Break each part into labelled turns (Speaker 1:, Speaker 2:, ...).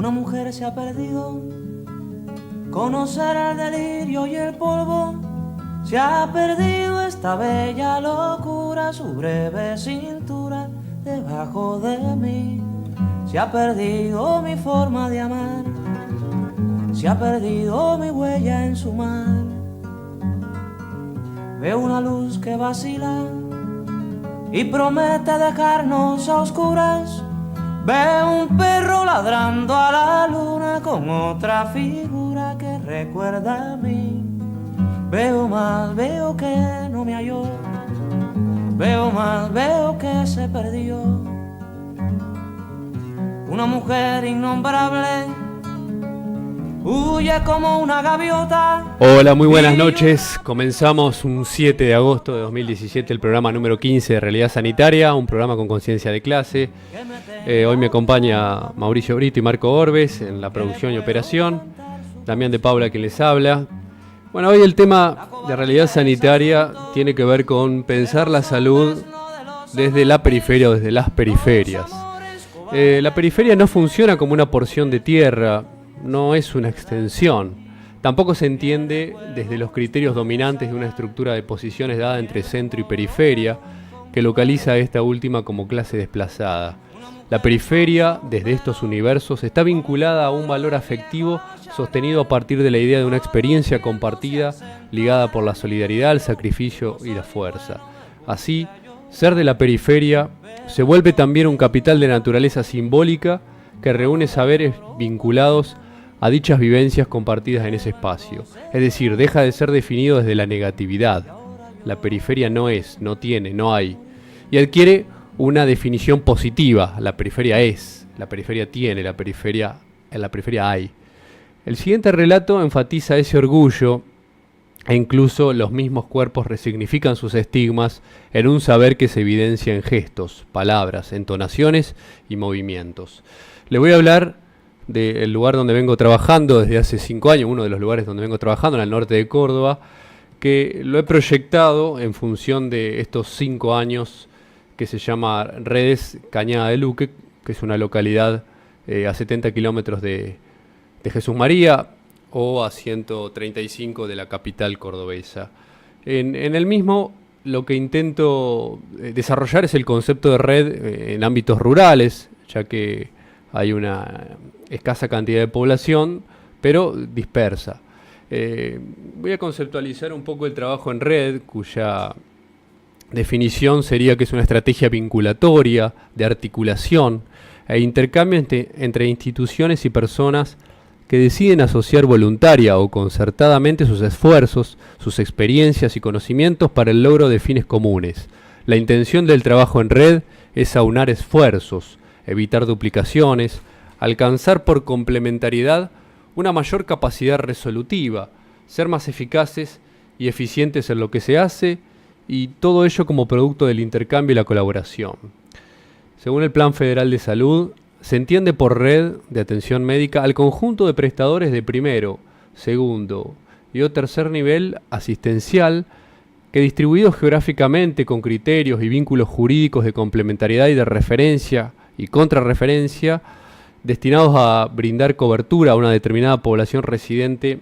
Speaker 1: Una mujer se ha perdido, conocer el delirio y el polvo. Se ha perdido esta bella locura, su breve cintura debajo de mí. Se ha perdido mi forma de amar, se ha perdido mi huella en su mar. Veo una luz que vacila y promete dejarnos a oscuras. Veo un perro ladrando a la luna con otra figura que recuerda a mí. Veo más, veo que no me halló. Veo más, veo que se perdió. Una mujer innombrable huye como una gaviota.
Speaker 2: Hola, muy buenas noches. Comenzamos un 7 de agosto de 2017 el programa número 15 de Realidad Sanitaria, un programa con conciencia de clase. Hoy me acompaña Mauricio Brito y Marco Orbes en la producción y operación. Damián de Paula quien les habla. Bueno, hoy el tema de Realidad Sanitaria tiene que ver con pensar la salud desde la periferia o desde las periferias. La periferia no funciona como una porción de tierra, no es una extensión. Tampoco se entiende desde los criterios dominantes de una estructura de posiciones dada entre centro y periferia, que localiza a esta última como clase desplazada. La periferia, desde estos universos, está vinculada a un valor afectivo sostenido a partir de la idea de una experiencia compartida ligada por la solidaridad, el sacrificio y la fuerza. Así, ser de la periferia se vuelve también un capital de naturaleza simbólica que reúne saberes vinculados a dichas vivencias compartidas en ese espacio. Es decir, deja de ser definido desde la negatividad. La periferia no es, no tiene, no hay. Y adquiere una definición positiva. La periferia es, la periferia tiene, en la periferia hay. El siguiente relato enfatiza ese orgullo e incluso los mismos cuerpos resignifican sus estigmas en un saber que se evidencia en gestos, palabras, entonaciones y movimientos. Le voy a hablar del lugar donde vengo trabajando desde hace 5 años, uno de los lugares donde vengo trabajando, en el norte de Córdoba, que lo he proyectado en función de estos 5 años que se llama Redes Cañada de Luque, que es una localidad a 70 kilómetros de Jesús María o a 135 de la capital cordobesa. En el mismo lo que intento desarrollar es el concepto de red en ámbitos rurales, ya que hay una escasa cantidad de población, pero dispersa. Voy a conceptualizar un poco el trabajo en red, cuya definición sería que es una estrategia vinculatoria, de articulación e intercambio entre instituciones y personas que deciden asociar voluntaria o concertadamente sus esfuerzos, sus experiencias y conocimientos para el logro de fines comunes. La intención del trabajo en red es aunar esfuerzos, evitar duplicaciones, alcanzar por complementariedad una mayor capacidad resolutiva, ser más eficaces y eficientes en lo que se hace, y todo ello como producto del intercambio y la colaboración. Según el Plan Federal de Salud, se entiende por red de atención médica al conjunto de prestadores de primero, segundo y o tercer nivel asistencial que, distribuidos geográficamente con criterios y vínculos jurídicos de complementariedad y de referencia y contrarreferencia, destinados a brindar cobertura a una determinada población residente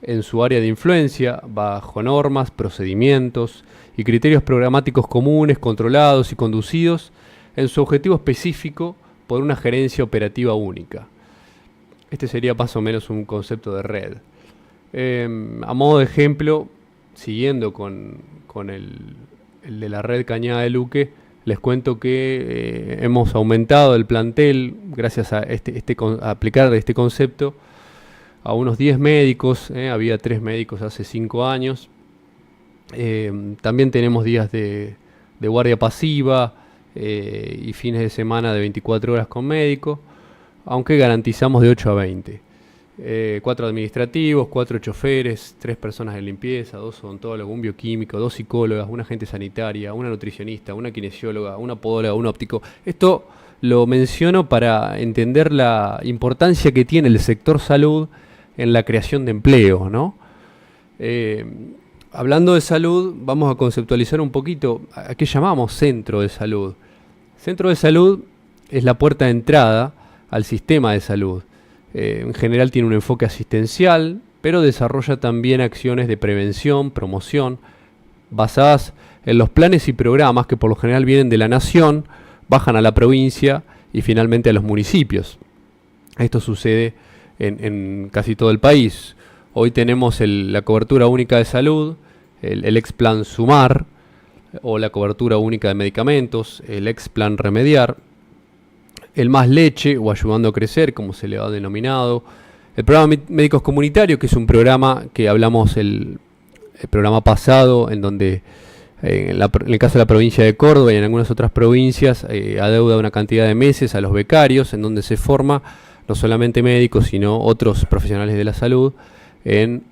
Speaker 2: en su área de influencia, bajo normas, procedimientos y criterios programáticos comunes, controlados y conducidos en su objetivo específico por una gerencia operativa única. Este sería más o menos un concepto de red. A modo de ejemplo, siguiendo con el de la red Cañada de Luque, les cuento que hemos aumentado el plantel gracias a aplicar este concepto a unos 10 médicos. Había 3 médicos hace 5 años. También tenemos días de guardia pasiva y fines de semana de 24 horas con médico, aunque garantizamos de 8 a 20. 4 administrativos, 4 choferes, 3 personas de limpieza, 2 odontólogos, un bioquímico, 2 psicólogas, una agente sanitaria, una nutricionista, una kinesióloga, una podóloga, un óptico. Esto lo menciono para entender la importancia que tiene el sector salud en la creación de empleo, ¿no? Hablando de salud, vamos a conceptualizar un poquito a qué llamamos centro de salud. Centro de salud es la puerta de entrada al sistema de salud. En general tiene un enfoque asistencial, pero desarrolla también acciones de prevención, promoción, basadas en los planes y programas que por lo general vienen de la nación, bajan a la provincia y finalmente a los municipios. Esto sucede en casi todo el país. Hoy tenemos la cobertura única de salud, el ex plan Sumar, o la cobertura única de medicamentos, el ex plan Remediar, el Más Leche o Ayudando a Crecer, como se le ha denominado, el programa Médicos Comunitarios, que es un programa que hablamos el programa pasado, en donde en el caso de la provincia de Córdoba y en algunas otras provincias adeuda una cantidad de meses a los becarios, en donde se forma no solamente médicos, sino otros profesionales de la salud en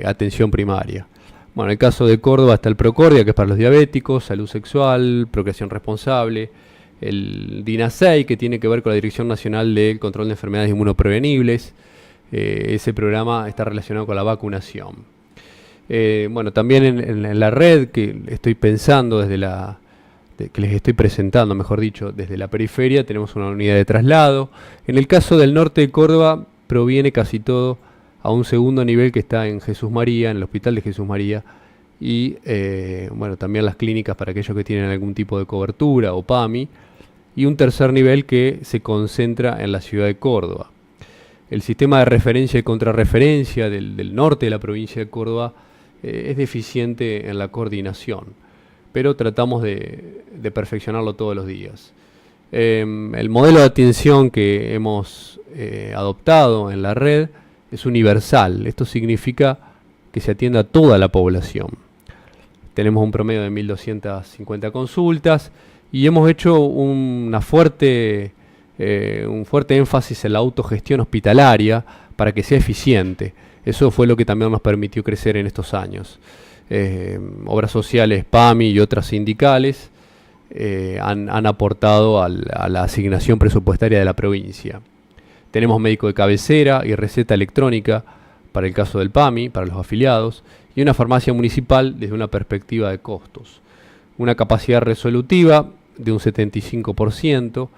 Speaker 2: atención primaria. Bueno, en el caso de Córdoba está el Procordia, que es para los diabéticos, salud sexual, procreación responsable, el DINASEI, que tiene que ver con la Dirección Nacional del Control de Enfermedades Inmunoprevenibles. Ese programa está relacionado con la vacunación. Bueno, también en la red que estoy pensando que les estoy presentando, mejor dicho, desde la periferia, tenemos una unidad de traslado. En el caso del norte de Córdoba, proviene casi todo a un segundo nivel que está en Jesús María, en el Hospital de Jesús María, y bueno, también las clínicas para aquellos que tienen algún tipo de cobertura o PAMI, y un tercer nivel que se concentra en la ciudad de Córdoba. El sistema de referencia y contrarreferencia del norte de la provincia de Córdoba es deficiente en la coordinación, pero tratamos de perfeccionarlo todos los días. El modelo de atención que hemos adoptado en la red es universal. Esto significa que se atiende a toda la población. Tenemos un promedio de 1.250 consultas y hemos hecho un fuerte énfasis en la autogestión hospitalaria para que sea eficiente. Eso fue lo que también nos permitió crecer en estos años. Obras sociales, PAMI y otras sindicales han aportado a la asignación presupuestaria de la provincia. Tenemos médico de cabecera y receta electrónica para el caso del PAMI, para los afiliados, y una farmacia municipal desde una perspectiva de costos. Una capacidad resolutiva de un 75%,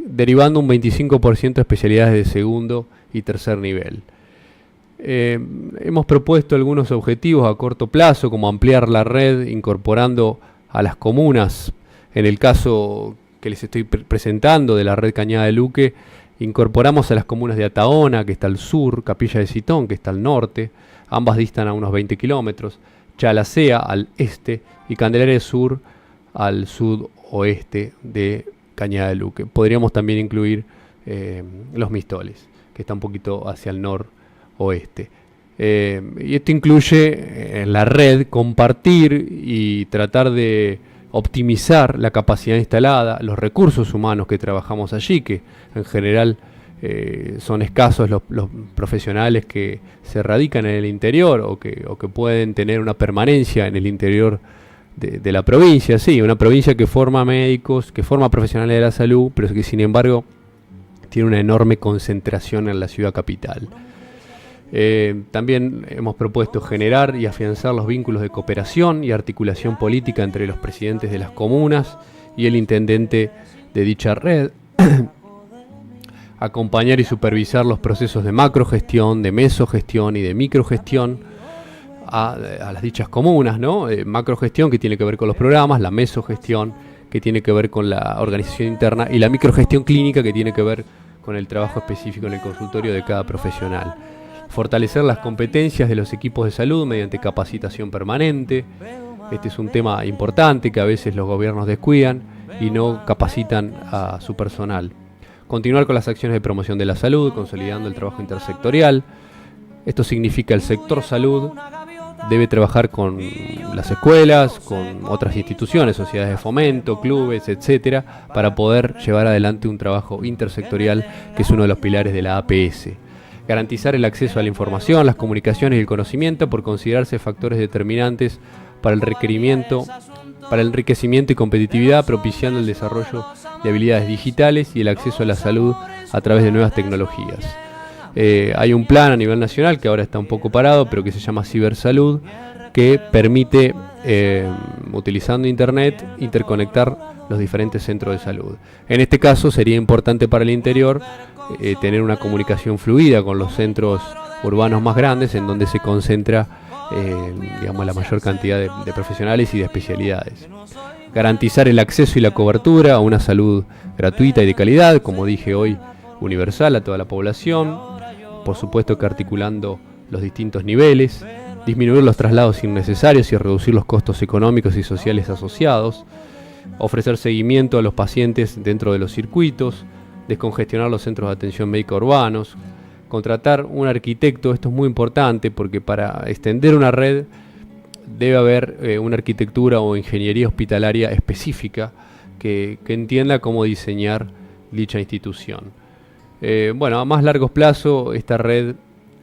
Speaker 2: derivando un 25% de especialidades de segundo y tercer nivel. Hemos propuesto algunos objetivos a corto plazo, como ampliar la red incorporando a las comunas. En el caso que les estoy presentando de la red Cañada de Luque, incorporamos a las comunas de Ataona, que está al sur, Capilla de Citón, que está al norte, ambas distan a unos 20 kilómetros, Chalacea al este y Candelaria Sur al sudoeste de Cañada de Luque. Podríamos también incluir Los Mistoles, que está un poquito hacia el noroeste. Y esto incluye en la red compartir y tratar de optimizar la capacidad instalada, los recursos humanos que trabajamos allí, que en general son escasos los profesionales que se radican en el interior o que pueden tener una permanencia en el interior de la provincia. Sí, una provincia que forma médicos, que forma profesionales de la salud, pero que sin embargo tiene una enorme concentración en la ciudad capital. También hemos propuesto generar y afianzar los vínculos de cooperación y articulación política entre los presidentes de las comunas y el intendente de dicha red, acompañar y supervisar los procesos de macrogestión, de mesogestión y de microgestión a las dichas comunas, ¿no? Macrogestión, que tiene que ver con los programas, la mesogestión, que tiene que ver con la organización interna, y la microgestión clínica, que tiene que ver con el trabajo específico en el consultorio de cada profesional. Fortalecer las competencias de los equipos de salud mediante capacitación permanente. Este es un tema importante que a veces los gobiernos descuidan y no capacitan a su personal. Continuar con las acciones de promoción de la salud, consolidando el trabajo intersectorial. Esto significa el sector salud debe trabajar con las escuelas, con otras instituciones, sociedades de fomento, clubes, etcétera, para poder llevar adelante un trabajo intersectorial que es uno de los pilares de la APS. Garantizar el acceso a la información, las comunicaciones y el conocimiento por considerarse factores determinantes para el enriquecimiento y competitividad, propiciando el desarrollo de habilidades digitales y el acceso a la salud a través de nuevas tecnologías. Hay un plan a nivel nacional que ahora está un poco parado, pero que se llama Cibersalud, que permite, utilizando Internet, interconectar los diferentes centros de salud. En este caso sería importante para el interior tener una comunicación fluida con los centros urbanos más grandes, en donde se concentra la mayor cantidad de profesionales y de especialidades. Garantizar el acceso y la cobertura a una salud gratuita y de calidad, como dije hoy, universal a toda la población, por supuesto que articulando los distintos niveles, disminuir los traslados innecesarios y reducir los costos económicos y sociales asociados, ofrecer seguimiento a los pacientes dentro de los circuitos, descongestionar los centros de atención médica urbanos, contratar un arquitecto. Esto es muy importante porque para extender una red debe haber una arquitectura o ingeniería hospitalaria específica que entienda cómo diseñar dicha institución. A más largo plazo, esta red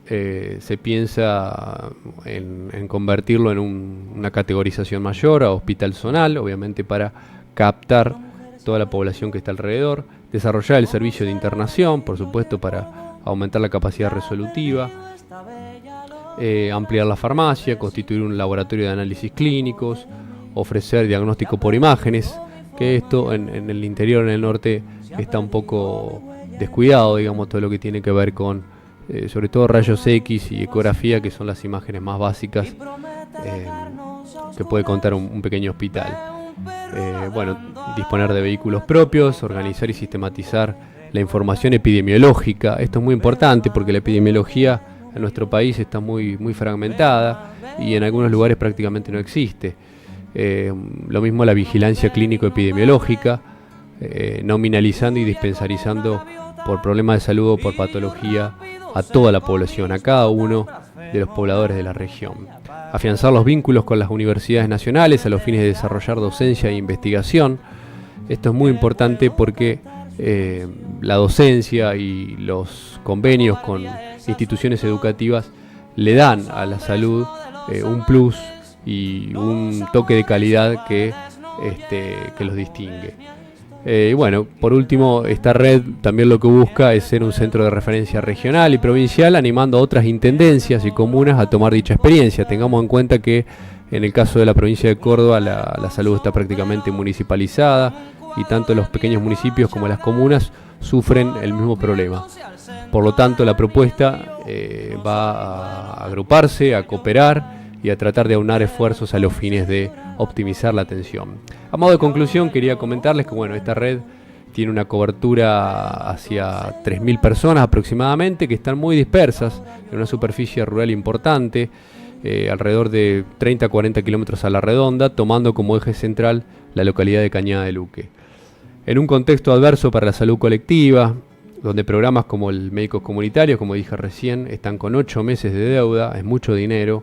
Speaker 2: se piensa en convertirlo en una categorización mayor a hospital zonal, obviamente para captar toda la población que está alrededor, desarrollar el servicio de internación, por supuesto para aumentar la capacidad resolutiva, ampliar la farmacia, constituir un laboratorio de análisis clínicos, ofrecer diagnóstico por imágenes, que esto en el interior, en el norte, está un poco descuidado, digamos, todo lo que tiene que ver con sobre todo rayos X y ecografía, que son las imágenes más básicas que puede contar un pequeño hospital. Disponer de vehículos propios, organizar y sistematizar la información epidemiológica. Esto es muy importante porque la epidemiología en nuestro país está muy fragmentada y en algunos lugares prácticamente no existe. Lo mismo la vigilancia clínico-epidemiológica, nominalizando y dispensarizando por problemas de salud o por patología a toda la población, a cada uno de los pobladores de la región. Afianzar los vínculos con las universidades nacionales a los fines de desarrollar docencia e investigación. Esto es muy importante porque la docencia y los convenios con instituciones educativas le dan a la salud un plus y un toque de calidad que los distingue. Por último, esta red también lo que busca es ser un centro de referencia regional y provincial, animando a otras intendencias y comunas a tomar dicha experiencia. Tengamos en cuenta que en el caso de la provincia de Córdoba la salud está prácticamente municipalizada y tanto los pequeños municipios como las comunas sufren el mismo problema. Por lo tanto, la propuesta va a agruparse, a cooperar y a tratar de aunar esfuerzos a los fines de optimizar la atención. A modo de conclusión, quería comentarles que esta red tiene una cobertura hacia 3.000 personas aproximadamente, que están muy dispersas en una superficie rural importante, alrededor de 30 a 40 kilómetros a la redonda, tomando como eje central la localidad de Cañada de Luque. En un contexto adverso para la salud colectiva, donde programas como el Médicos Comunitarios, como dije recién, están con 8 meses de deuda, es mucho dinero.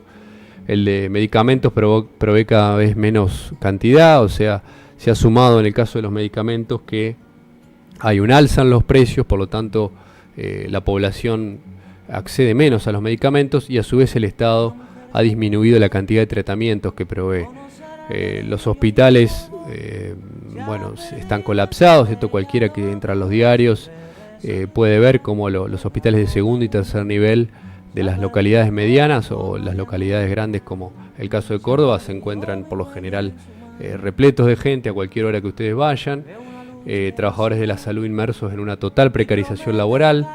Speaker 2: El de medicamentos provee cada vez menos cantidad, o sea, se ha sumado en el caso de los medicamentos que hay un alza en los precios, por lo tanto la población accede menos a los medicamentos y a su vez el Estado ha disminuido la cantidad de tratamientos que provee. Los hospitales están colapsados, esto cualquiera que entra a los diarios puede ver cómo los hospitales de segundo y tercer nivel de las localidades medianas o las localidades grandes, como el caso de Córdoba, se encuentran por lo general repletos de gente a cualquier hora que ustedes vayan, trabajadores de la salud inmersos en una total precarización laboral,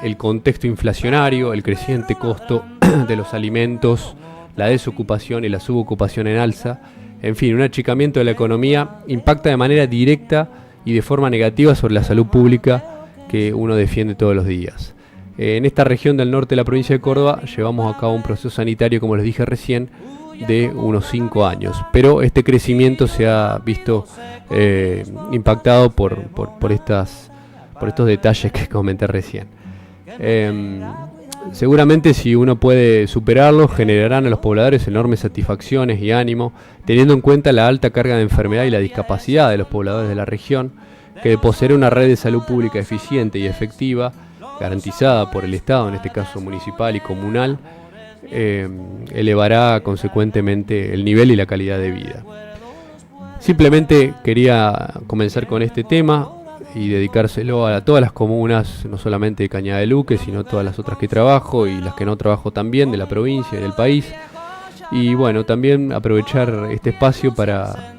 Speaker 2: el contexto inflacionario, el creciente costo de los alimentos, la desocupación y la subocupación en alza, en fin, un achicamiento de la economía impacta de manera directa y de forma negativa sobre la salud pública que uno defiende todos los días. En esta región del norte de la provincia de Córdoba llevamos a cabo un proceso sanitario, como les dije recién, de unos 5 años, pero este crecimiento se ha visto impactado por estos detalles que comenté recién. Seguramente si uno puede superarlos, generarán a los pobladores enormes satisfacciones y ánimo, teniendo en cuenta la alta carga de enfermedad y la discapacidad de los pobladores de la región, que de poseer una red de salud pública eficiente y efectiva, garantizada por el Estado, en este caso municipal y comunal, elevará consecuentemente el nivel y la calidad de vida. Simplemente quería comenzar con este tema y dedicárselo a todas las comunas, no solamente de Cañada de Luque, sino todas las otras que trabajo y las que no trabajo también, de la provincia y del país. Y también aprovechar este espacio para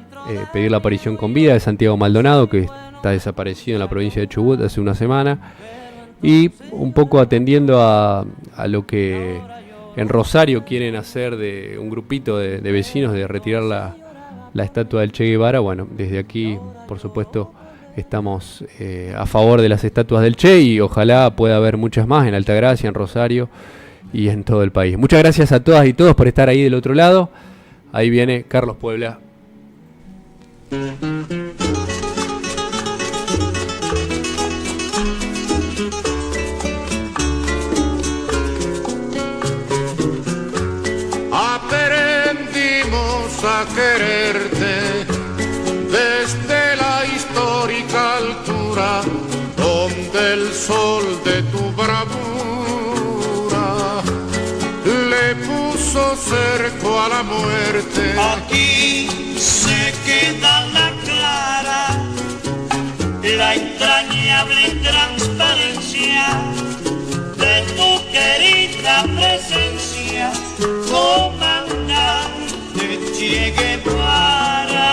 Speaker 2: pedir la aparición con vida de Santiago Maldonado, que está desaparecido en la provincia de Chubut hace una semana. Y un poco atendiendo a lo que en Rosario quieren hacer de un grupito de vecinos de retirar la estatua del Che Guevara. Bueno, desde aquí, por supuesto, estamos a favor de las estatuas del Che y ojalá pueda haber muchas más en Altagracia, en Rosario y en todo el país. Muchas gracias a todas y todos por estar ahí del otro lado. Ahí viene Carlos Puebla.
Speaker 3: Aprendimos a quererte desde la histórica altura donde el sol de tu bravura le puso cerco a la muerte.
Speaker 4: Aquí se queda la clara, la entrañable transparencia de tu querida presencia, comandante Che Guevara.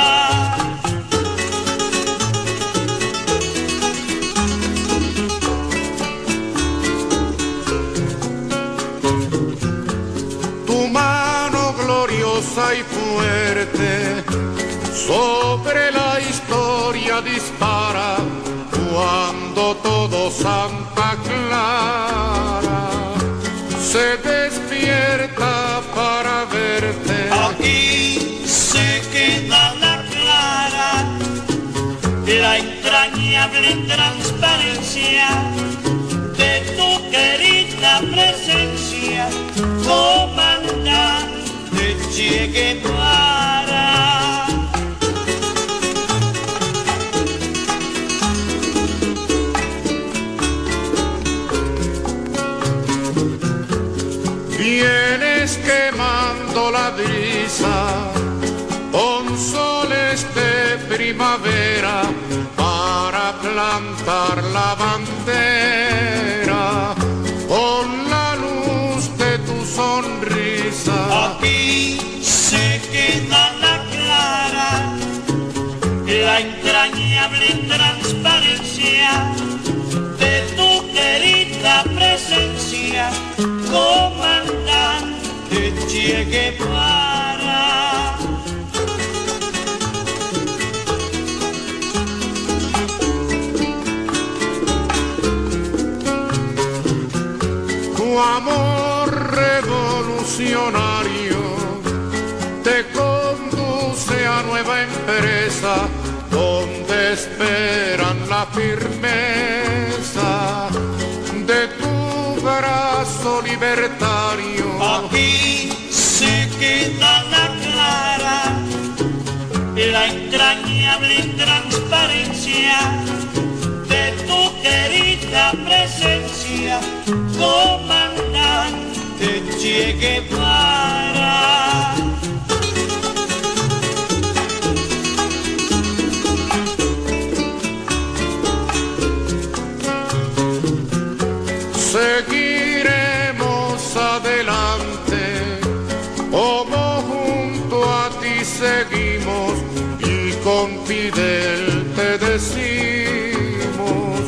Speaker 3: Tu mano gloriosa y fuerte sobre la historia dispara cuando todo Santa Clara se despierta para verte.
Speaker 4: Aquí se queda la clara, la entrañable transparencia de tu querida presencia, comandante Che Guevara.
Speaker 3: Vienes quemando la brisa con soles de primavera para plantar la bandera con la luz de tu sonrisa.
Speaker 4: Aquí se queda la clara, la entrañable transparencia de tu querida presencia, comandante Che Guevara.
Speaker 3: Tu amor revolucionario te conduce a nueva empresa donde esperan la firmeza de tu brazo libertario.
Speaker 4: Aquí se queda la clara, la entrañable transparencia de tu querida presencia, comandante Che Guevara.
Speaker 3: Seguiremos adelante, como junto a ti seguimos y con Fidel te decimos,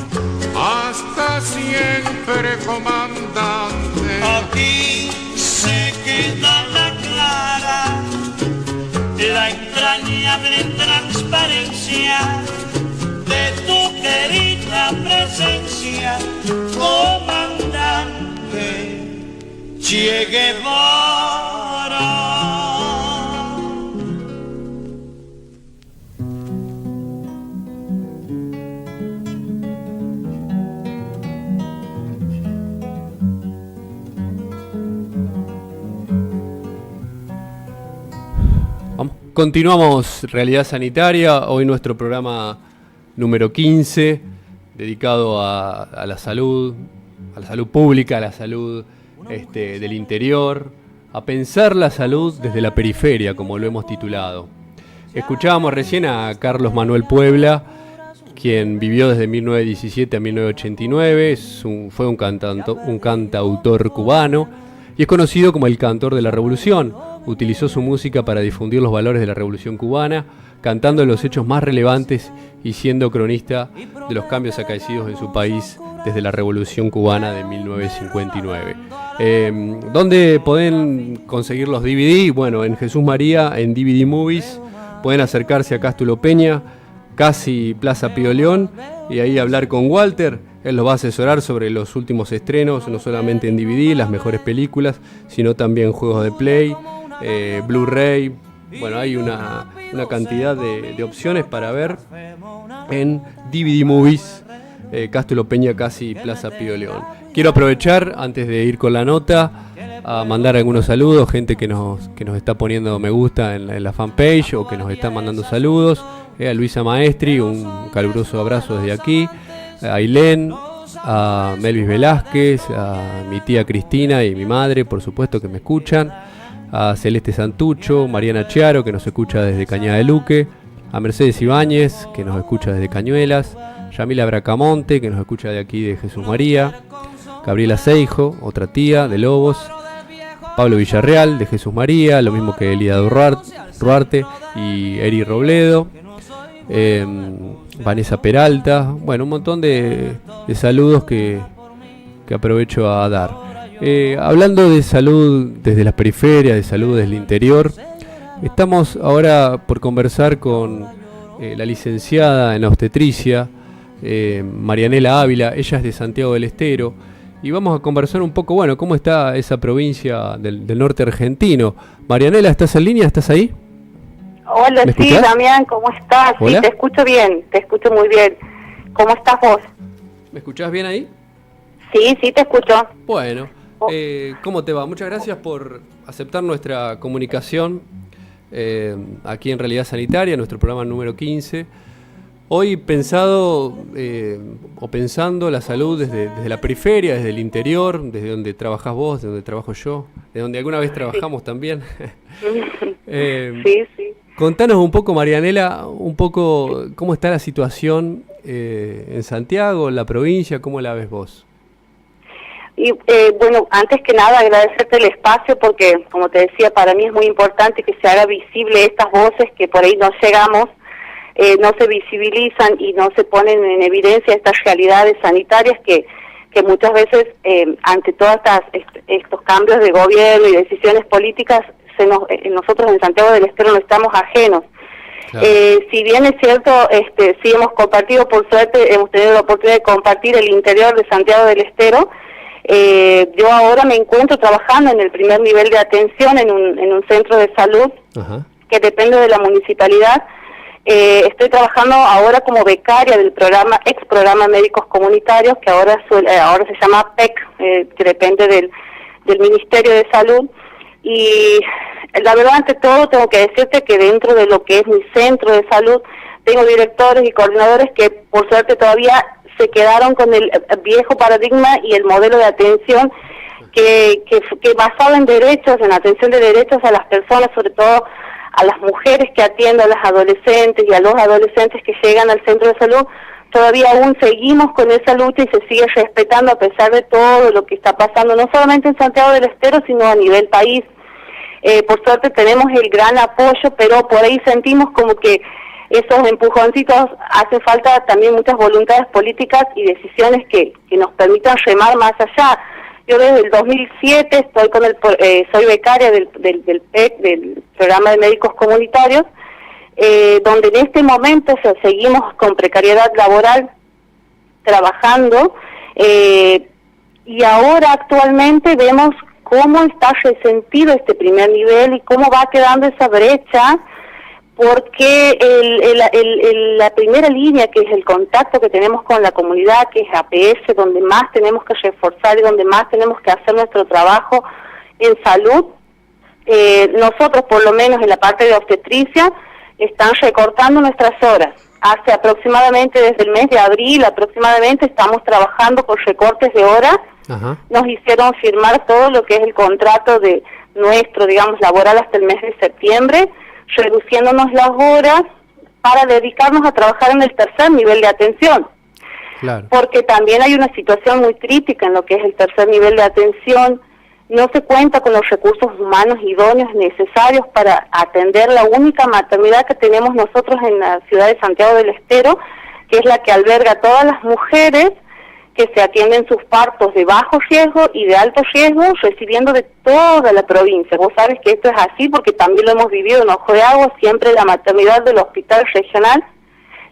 Speaker 3: hasta siempre, comandante.
Speaker 4: Aquí se queda la clara, la entrañable transparencia de tu querida presencia, comandante Che Guevara.
Speaker 2: Continuamos Realidad Sanitaria, hoy nuestro programa número 15, dedicado a la salud pública, a la salud del interior, a pensar la salud desde la periferia, como lo hemos titulado. Escuchábamos recién a Carlos Manuel Puebla, quien vivió desde 1917 a 1989, fue un cantautor cubano, y es conocido como el cantor de la revolución. Utilizó su música para difundir los valores de la revolución cubana, cantando los hechos más relevantes y siendo cronista de los cambios acaecidos en su país desde la revolución cubana de 1959. ¿Dónde pueden conseguir los DVD? Bueno, en Jesús María, en DVD Movies, pueden acercarse a Cástulo Peña, casi Plaza Pío León, y ahí hablar con Walter. Él los va a asesorar sobre los últimos estrenos, no solamente en DVD, las mejores películas, sino también juegos de Play, Blu-ray. Bueno, hay una cantidad de opciones para ver en DVD Movies, Cástulo Peña, casi Plaza Pío León. Quiero aprovechar, antes de ir con la nota, a mandar algunos saludos, gente que nos está poniendo me gusta en la fanpage o que nos está mandando saludos. A Luisa Maestri, un caluroso abrazo desde aquí. A Ailén, a Melvis Velázquez, a mi tía Cristina y mi madre, por supuesto, que me escuchan. A Celeste Santucho, Mariana Chiaro, que nos escucha desde Cañada de Luque. A Mercedes Ibáñez, que nos escucha desde Cañuelas. Yamila Bracamonte, que nos escucha de aquí de Jesús María. Gabriela Seijo, otra tía de Lobos. Pablo Villarreal, de Jesús María, lo mismo que Elida Duarte y Eri Robledo. Vanessa Peralta, bueno, un montón de saludos que aprovecho a dar. Hablando de salud desde las periferias, de salud desde el interior, estamos ahora por conversar con la licenciada en obstetricia, Marianela Ávila. Ella es de Santiago del Estero, y vamos a conversar un poco, bueno, cómo está esa provincia del norte argentino. Marianela, ¿estás en línea? ¿Estás ahí?
Speaker 5: Hola, sí, Damián, ¿cómo estás?
Speaker 2: ¿Hola?
Speaker 5: Sí, te escucho bien, te escucho muy bien. ¿Cómo estás vos?
Speaker 2: ¿Me escuchás bien ahí?
Speaker 5: Sí, te escucho.
Speaker 2: Bueno, ¿cómo te va? Muchas gracias por aceptar nuestra comunicación aquí en Realidad Sanitaria, nuestro programa número 15. Hoy pensando la salud desde la periferia, desde el interior, desde donde trabajás vos, desde donde trabajo yo, de donde alguna vez trabajamos también.
Speaker 5: Sí.
Speaker 2: Contanos un poco, Marianela, cómo está la situación en Santiago, en la provincia, ¿cómo la ves vos?
Speaker 5: Y bueno, antes que nada agradecerte el espacio porque, como te decía, para mí es muy importante que se haga visible estas voces que por ahí no llegamos, no se visibilizan y no se ponen en evidencia estas realidades sanitarias que muchas veces, ante todos estos cambios de gobierno y decisiones políticas, nosotros en Santiago del Estero no estamos ajenos. Claro. Si bien es cierto, sí hemos compartido, por suerte, hemos tenido la oportunidad de compartir el interior de Santiago del Estero. Yo ahora me encuentro trabajando en el primer nivel de atención en un centro de salud. Ajá. Que depende de la municipalidad. Estoy trabajando ahora como becaria del ex programa Médicos Comunitarios, que ahora se llama PEC, que depende del Ministerio de Salud. Y la verdad, ante todo, tengo que decirte que dentro de lo que es mi centro de salud, tengo directores y coordinadores que, por suerte, todavía se quedaron con el viejo paradigma y el modelo de atención que basado en derechos, en atención de derechos a las personas, sobre todo a las mujeres que atienden, a las adolescentes y a los adolescentes que llegan al centro de salud. Todavía aún seguimos con esa lucha y se sigue respetando a pesar de todo lo que está pasando, no solamente en Santiago del Estero, sino a nivel país. Por suerte tenemos el gran apoyo, pero por ahí sentimos como que esos empujoncitos, hace falta también muchas voluntades políticas y decisiones que nos permitan remar más allá. Yo desde el 2007 estoy soy becaria del PEC, del Programa de Médicos Comunitarios, donde en este momento seguimos con precariedad laboral trabajando, y ahora actualmente vemos cómo está resentido este primer nivel y cómo va quedando esa brecha, porque la primera línea, que es el contacto que tenemos con la comunidad, que es APS, donde más tenemos que reforzar y donde más tenemos que hacer nuestro trabajo en salud, nosotros, por lo menos en la parte de obstetricia, están recortando nuestras horas. Hace aproximadamente, desde el mes de abril aproximadamente, estamos trabajando con recortes de horas. Ajá. Nos hicieron firmar todo lo que es el contrato de nuestro, digamos, laboral hasta el mes de septiembre, reduciéndonos las horas para dedicarnos a trabajar en el tercer nivel de atención. Claro. Porque también hay una situación muy crítica en lo que es el tercer nivel de atención, no se cuenta con los recursos humanos idóneos necesarios para atender la única maternidad que tenemos nosotros en la ciudad de Santiago del Estero, que es la que alberga a todas las mujeres que se atienden sus partos de bajo riesgo y de alto riesgo, recibiendo de toda la provincia. Vos sabes que esto es así porque también lo hemos vivido en Ojo de Agua. Siempre la maternidad del hospital regional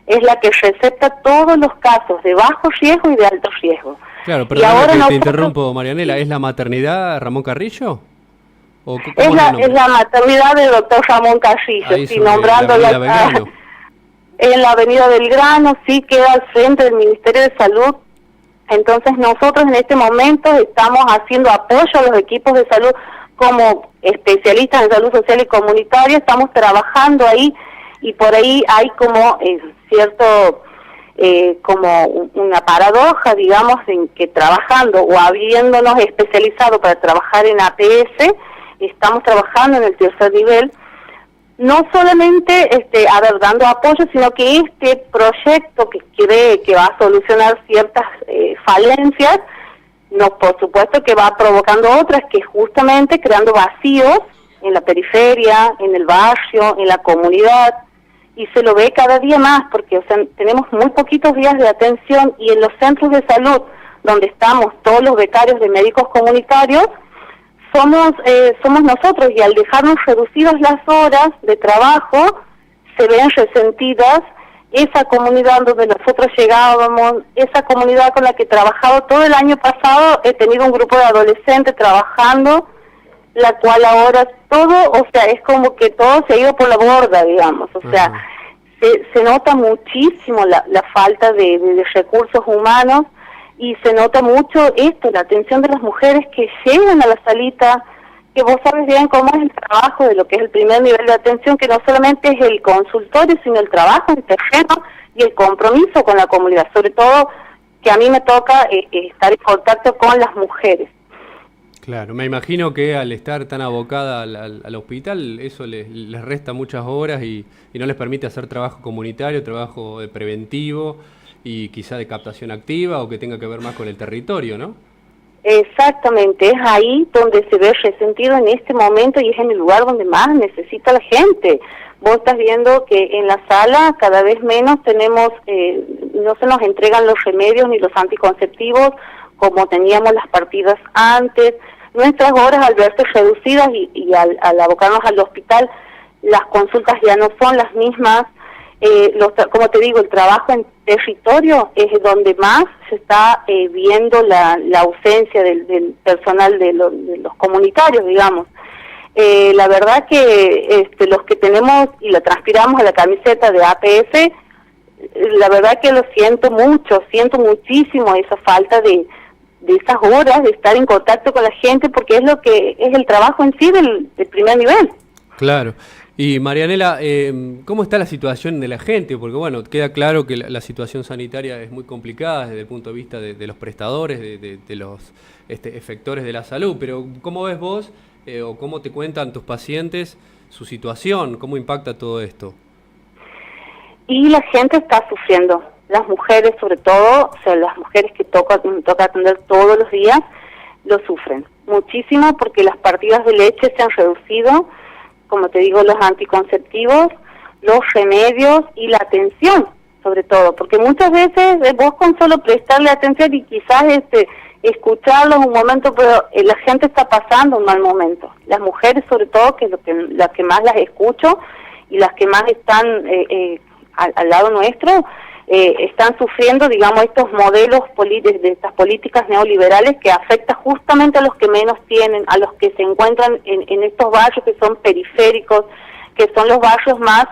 Speaker 5: es la que recepta todos los casos de bajo riesgo y de alto riesgo.
Speaker 2: Claro, pero ahora te interrumpo, Marianela, ¿es la maternidad Ramón Carrillo? ¿O
Speaker 5: es la maternidad del doctor Ramón Carrillo, sí, nombrándola en la Avenida Belgrano, sí, queda al frente del Ministerio de Salud. Entonces nosotros en este momento estamos haciendo apoyo a los equipos de salud como especialistas en salud social y comunitaria, estamos trabajando ahí y por ahí hay como cierto, como una paradoja, digamos, en que trabajando o habiéndonos especializado para trabajar en APS, estamos trabajando en el tercer nivel, no solamente dando apoyo, sino que este proyecto que cree que va a solucionar ciertas falencias, no, por supuesto que va provocando otras, que justamente creando vacíos en la periferia, en el barrio, en la comunidad, y se lo ve cada día más, porque tenemos muy poquitos días de atención, y en los centros de salud, donde estamos todos los becarios de médicos comunitarios, somos nosotros, y al dejarnos reducidas las horas de trabajo, se ven resentidas esa comunidad donde nosotros llegábamos, esa comunidad con la que he trabajado todo el año pasado. He tenido un grupo de adolescentes trabajando, la cual ahora todo, o sea, es como que todo se ha ido por la borda, digamos, o sea, se nota muchísimo la falta de recursos humanos. Y se nota mucho la atención de las mujeres que llegan a la salita, que vos sabes bien cómo es el trabajo de lo que es el primer nivel de atención, que no solamente es el consultorio, sino el trabajo en terreno y el compromiso con la comunidad, sobre todo que a mí me toca estar en contacto con las mujeres.
Speaker 2: Claro, me imagino que al estar tan abocada al hospital, eso les resta muchas horas y no les permite hacer trabajo comunitario, trabajo preventivo, y quizá de captación activa o que tenga que ver más con el territorio, ¿no?
Speaker 5: Exactamente, es ahí donde se ve resentido en este momento y es en el lugar donde más necesita la gente. Vos estás viendo que en la sala cada vez menos tenemos, no se nos entregan los remedios ni los anticonceptivos como teníamos las partidas antes. Nuestras horas al verse reducidas y al abocarnos al hospital, las consultas ya no son las mismas. Como te digo, el trabajo en territorio es donde más se está viendo la ausencia del personal de los comunitarios, digamos. La verdad que los que tenemos y la transpiramos a la camiseta de APS, la verdad que lo siento muchísimo esa falta de esas horas de estar en contacto con la gente, porque es lo que es el trabajo en sí del primer nivel.
Speaker 2: Claro. Y Marianela, ¿cómo está la situación de la gente? Porque bueno, queda claro que la situación sanitaria es muy complicada desde el punto de vista de los prestadores, de los efectores de la salud, pero ¿cómo ves vos o cómo te cuentan tus pacientes su situación? ¿Cómo impacta todo esto?
Speaker 5: Y la gente está sufriendo, las mujeres sobre todo, o sea, las mujeres que toca atender todos los días, lo sufren muchísimo porque las partidas de leche se han reducido, como te digo, los anticonceptivos, los remedios y la atención, sobre todo, porque muchas veces vos con solo prestarle atención y quizás escucharlos un momento, pero la gente está pasando un mal momento. Las mujeres, sobre todo, que es las que más las escucho y las que más están al lado nuestro, están sufriendo, digamos, estos modelos de estas políticas neoliberales que afectan justamente a los que menos tienen, a los que se encuentran en estos barrios que son periféricos, que son los barrios más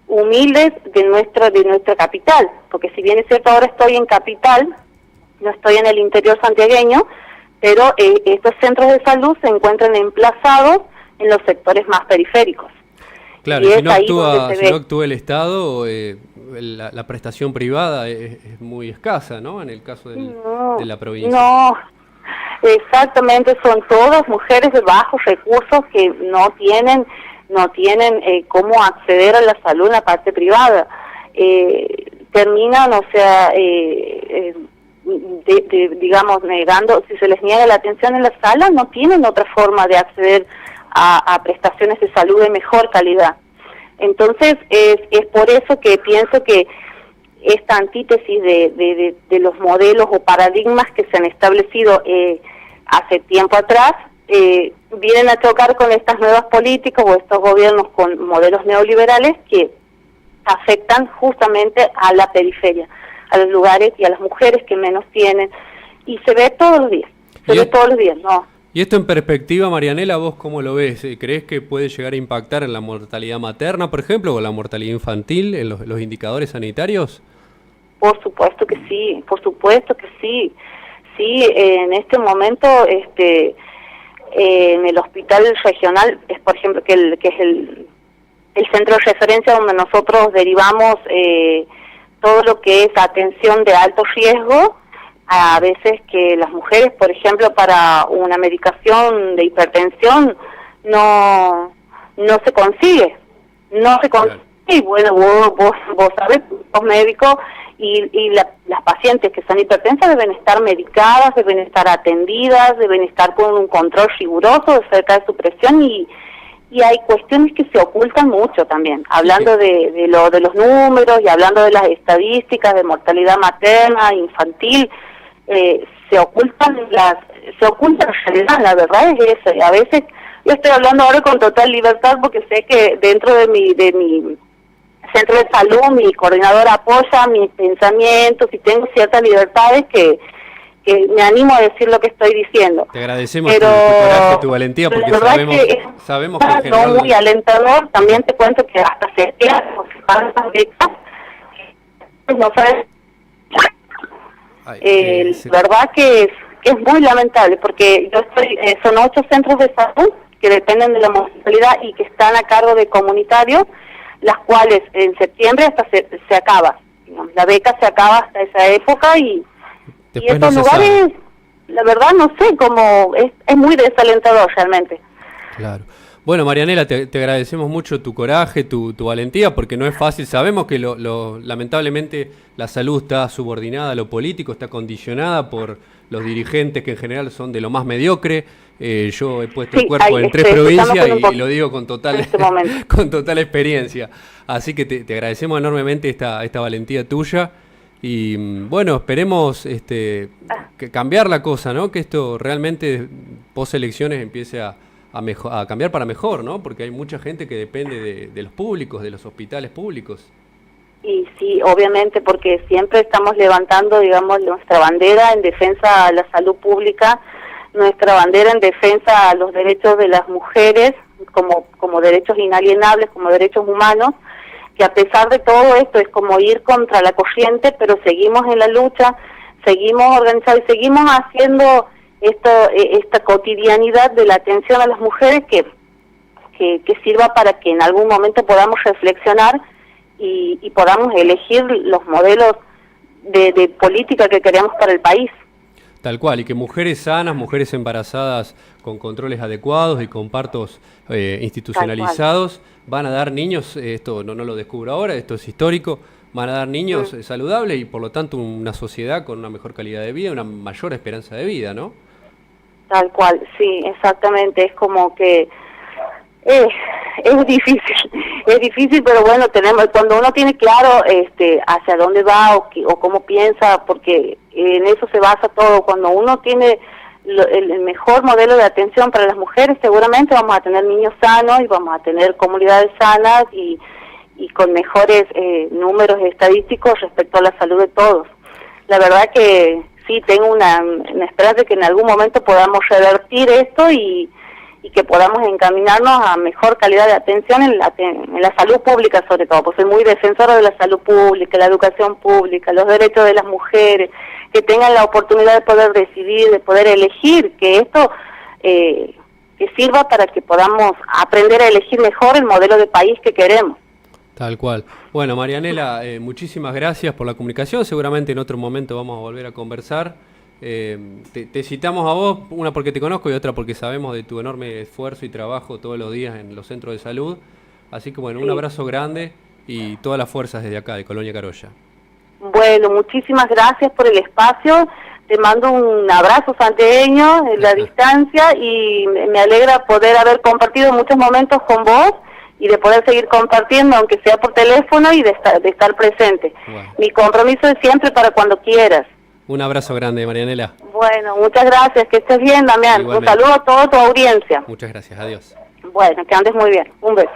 Speaker 5: humildes de nuestra capital, porque si bien es cierto ahora estoy en capital, no estoy en el interior santiagueño, pero estos centros de salud se encuentran emplazados en los sectores más periféricos.
Speaker 2: Claro, y si no actúa el Estado, la prestación privada es muy escasa, ¿no? En el caso de la provincia.
Speaker 5: No, exactamente, son todas mujeres de bajos recursos que no tienen cómo acceder a la salud en la parte privada. Terminan, o sea, digamos, negando, si se les niega la atención en la sala, no tienen otra forma de acceder a prestaciones de salud de mejor calidad. Entonces, es por eso que pienso que esta antítesis de los modelos o paradigmas que se han establecido hace tiempo atrás, vienen a chocar con estas nuevas políticas o estos gobiernos con modelos neoliberales que afectan justamente a la periferia, a los lugares y a las mujeres que menos tienen, y se ve todos los días, ¿no?
Speaker 2: Y esto en perspectiva, Marianela, ¿vos cómo lo ves? ¿Crees que puede llegar a impactar en la mortalidad materna, por ejemplo, o la mortalidad infantil, en los indicadores sanitarios?
Speaker 5: Por supuesto que sí, Sí, en este momento, en el hospital regional, es por ejemplo, que es el centro de referencia donde nosotros derivamos todo lo que es atención de alto riesgo, a veces que las mujeres, por ejemplo, para una medicación de hipertensión no se consigue, y bueno, vos sabés, sos médico, y las pacientes que son hipertensas deben estar medicadas, deben estar atendidas, deben estar con un control riguroso acerca de su presión, y hay cuestiones que se ocultan mucho también, hablando de los números y hablando de las estadísticas de mortalidad materna, infantil. Se ocultan la realidad, la verdad es eso, y a veces yo estoy hablando ahora con total libertad porque sé que dentro de mi centro de salud mi coordinador apoya mis pensamientos y tengo ciertas libertades que me animo a decir lo que estoy diciendo.
Speaker 2: Te agradecemos tu coraje, tu valentía, porque sabemos que en general...
Speaker 5: muy alentador. También te cuento que hasta se pagan esas becas, no sabes. Verdad que es muy lamentable, porque yo son 8 centros de salud que dependen de la municipalidad y que están a cargo de comunitarios, las cuales en septiembre hasta se acaba, digamos, la beca se acaba hasta esa época, y estos lugares, la verdad no sé cómo, es muy desalentador realmente.
Speaker 2: Claro. Bueno, Marianela, te agradecemos mucho tu coraje, tu valentía, porque no es fácil. Sabemos que lamentablemente la salud está subordinada a lo político, está condicionada por los dirigentes que en general son de lo más mediocre. Yo he puesto el cuerpo en 3 provincias y lo digo con total experiencia. Así que te agradecemos enormemente esta valentía tuya. Y bueno, esperemos que cambiar la cosa, ¿no? Que esto realmente post elecciones empiece a cambiar para mejor, ¿no? Porque hay mucha gente que depende de los públicos, de los hospitales públicos.
Speaker 5: Y sí, obviamente, porque siempre estamos levantando, digamos, nuestra bandera en defensa a la salud pública, nuestra bandera en defensa a los derechos de las mujeres como derechos inalienables, como derechos humanos, que a pesar de todo esto es como ir contra la corriente, pero seguimos en la lucha, seguimos organizados y seguimos haciendo esta cotidianidad de la atención a las mujeres que sirva para que en algún momento podamos reflexionar y podamos elegir los modelos de política que queremos para el país.
Speaker 2: Tal cual, y que mujeres sanas, mujeres embarazadas con controles adecuados y con partos institucionalizados van a dar niños, esto no lo descubro ahora, esto es histórico, van a dar niños saludables y por lo tanto una sociedad con una mejor calidad de vida, una mayor esperanza de vida, ¿no?
Speaker 5: Tal cual, sí, exactamente, es como que es difícil, pero bueno, cuando uno tiene claro hacia dónde va o cómo piensa, porque en eso se basa todo. Cuando uno tiene el mejor modelo de atención para las mujeres, seguramente vamos a tener niños sanos y vamos a tener comunidades sanas y con mejores números estadísticos respecto a la salud de todos. La verdad que sí, tengo una esperanza de que en algún momento podamos revertir esto y que podamos encaminarnos a mejor calidad de atención en la salud pública, sobre todo, porque soy muy defensora de la salud pública, la educación pública, los derechos de las mujeres, que tengan la oportunidad de poder decidir, de poder elegir, que esto que sirva para que podamos aprender a elegir mejor el modelo de país que queremos.
Speaker 2: Tal cual. Bueno, Marianela, muchísimas gracias por la comunicación. Seguramente en otro momento vamos a volver a conversar. Te citamos a vos, una porque te conozco y otra porque sabemos de tu enorme esfuerzo y trabajo todos los días en los centros de salud. Así que bueno, un abrazo grande y todas las fuerzas desde acá, de Colonia Carolla.
Speaker 5: Bueno, muchísimas gracias por el espacio. Te mando un abrazo santiagueño en la distancia y me alegra poder haber compartido muchos momentos con vos y de poder seguir compartiendo, aunque sea por teléfono, y de estar presente. Bueno. Mi compromiso es siempre para cuando quieras.
Speaker 2: Un abrazo grande, Marianela.
Speaker 5: Bueno, muchas gracias. Que estés bien, Damián. Igualmente. Un saludo a toda tu audiencia.
Speaker 2: Muchas gracias. Adiós.
Speaker 5: Bueno, que andes muy bien. Un beso.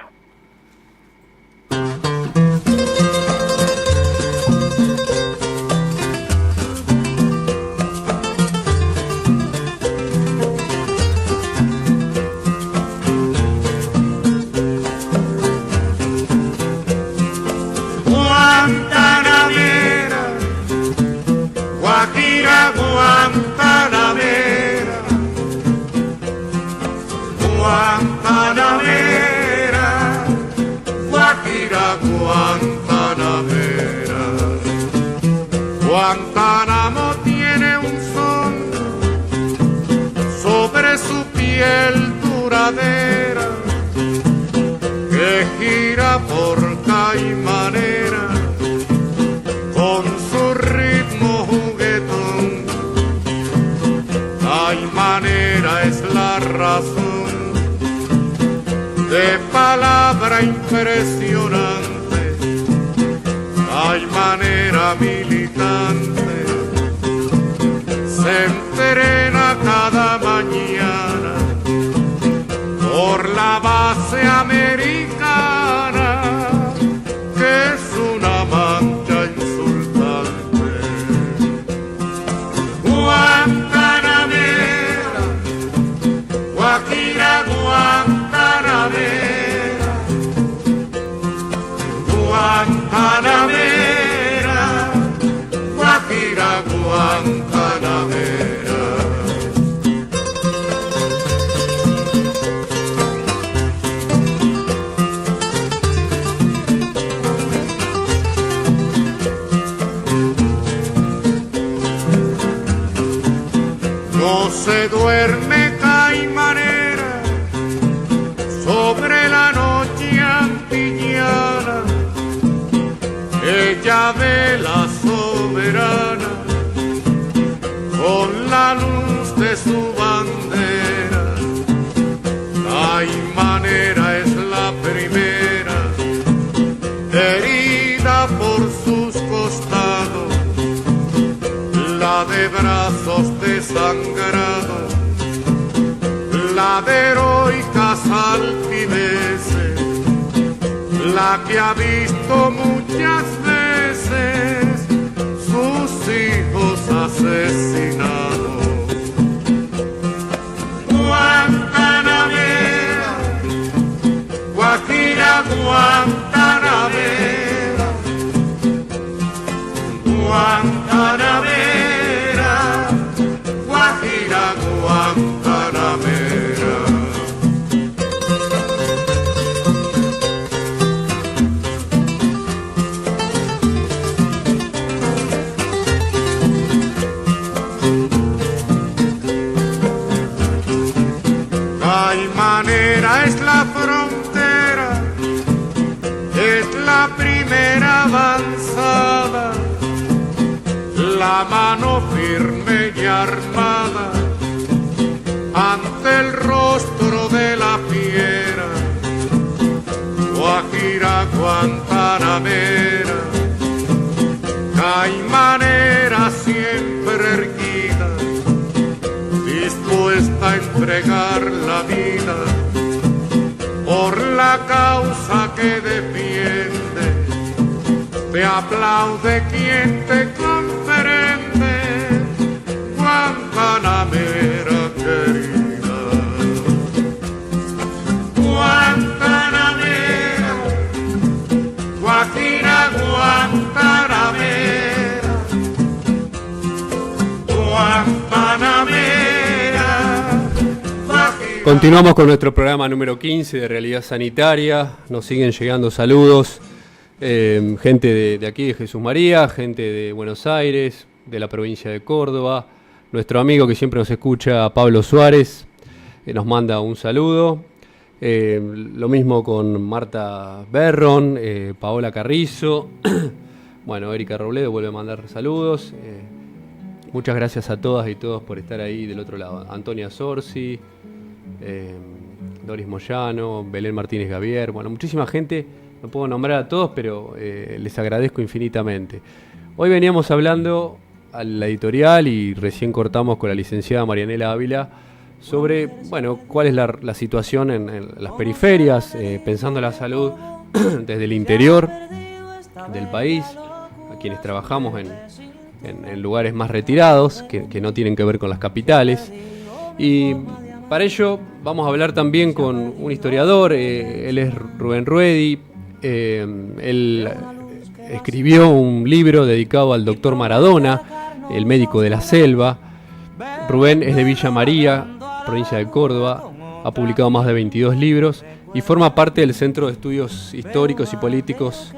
Speaker 3: Guantanamera, Guajira Guantanamera, Guantanamera, Guajira Guantanamera. Guantánamo tiene un sol sobre su piel duradera que gira por Caimanera con su ritmo juguetón. Caimanera es la razón de palabra impresionante. Caimanera militante se entrena cada mañana por la base americana, que es una mancha insultante. Guantanamera, Guajira Guantanamera, Guantanamera, Guajira Guantanamera. No se duerme Caimanera sobre la noche antillana, ella vela soberana con la luz de su bandera. Caimanera es la primera herida por sus costados, la de brazos desangrados, la de heroicas altiveces, la que ha visto muchas veces sus hijos asesinados. Guantanamera, Guajira Guantanamera, Guantanamera, Guajira Guantanamera. Caimanera es la frontera, es la primera avanzada, la mano firme y armada ante el rostro de la fiera. Guajira Guantanamera, Caimanera siempre erguida, dispuesta a entregar la vida por la causa que defiende. Te aplaude quien te comprende, Guantanamera querida. Guantanamera, Guajira Guantanamera, Guantanamera, Guajira.
Speaker 2: Continuamos con nuestro programa número 15 de Realidad Sanitaria. Nos siguen llegando saludos. Gente de aquí, de Jesús María, gente de Buenos Aires, de la provincia de Córdoba. Nuestro amigo que siempre nos escucha, Pablo Suárez, nos manda un saludo. Lo mismo con Marta Berron, Paola Carrizo, Bueno, Erika Robledo vuelve a mandar saludos. Muchas gracias a todas y todos por estar ahí del otro lado. Antonia Sorsi, Doris Moyano, Belén Martínez Gavier, bueno, muchísima gente, no puedo nombrar a todos, pero les agradezco infinitamente. Hoy veníamos hablando a la editorial y recién cortamos con la licenciada Marianela Ávila sobre, bueno, cuál es la situación en las periferias, pensando la salud desde el interior del país, a quienes trabajamos en lugares más retirados, que no tienen que ver con las capitales. Y para ello vamos a hablar también con un historiador, él es Rubén Ruedi, él escribió un libro dedicado al doctor Maradona, el médico de la selva. Rubén es de Villa María, provincia de Córdoba, ha publicado más de 22 libros y forma parte del Centro de Estudios Históricos y Políticos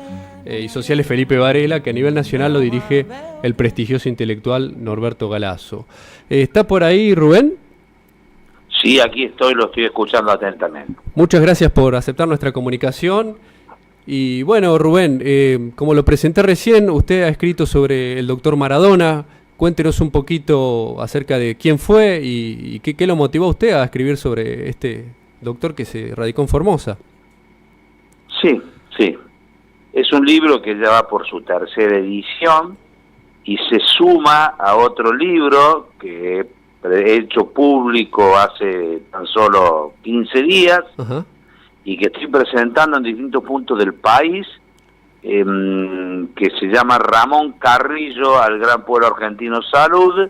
Speaker 2: y Sociales Felipe Varela, que a nivel nacional lo dirige el prestigioso intelectual Norberto Galazo. ¿Está por ahí, Rubén?
Speaker 6: Sí, aquí estoy, lo estoy escuchando atentamente.
Speaker 2: Muchas gracias por aceptar nuestra comunicación. Y bueno, Rubén, como lo presenté recién, usted ha escrito sobre el doctor Maradona. Cuéntenos un poquito acerca de quién fue y qué lo motivó a usted a escribir sobre este doctor que se radicó en Formosa.
Speaker 6: Sí. Es un libro que ya va por su tercera edición y se suma a otro libro que he hecho público hace tan solo 15 días. Ajá. Y que estoy presentando en distintos puntos del país, que se llama Ramón Carrillo al gran pueblo argentino salud,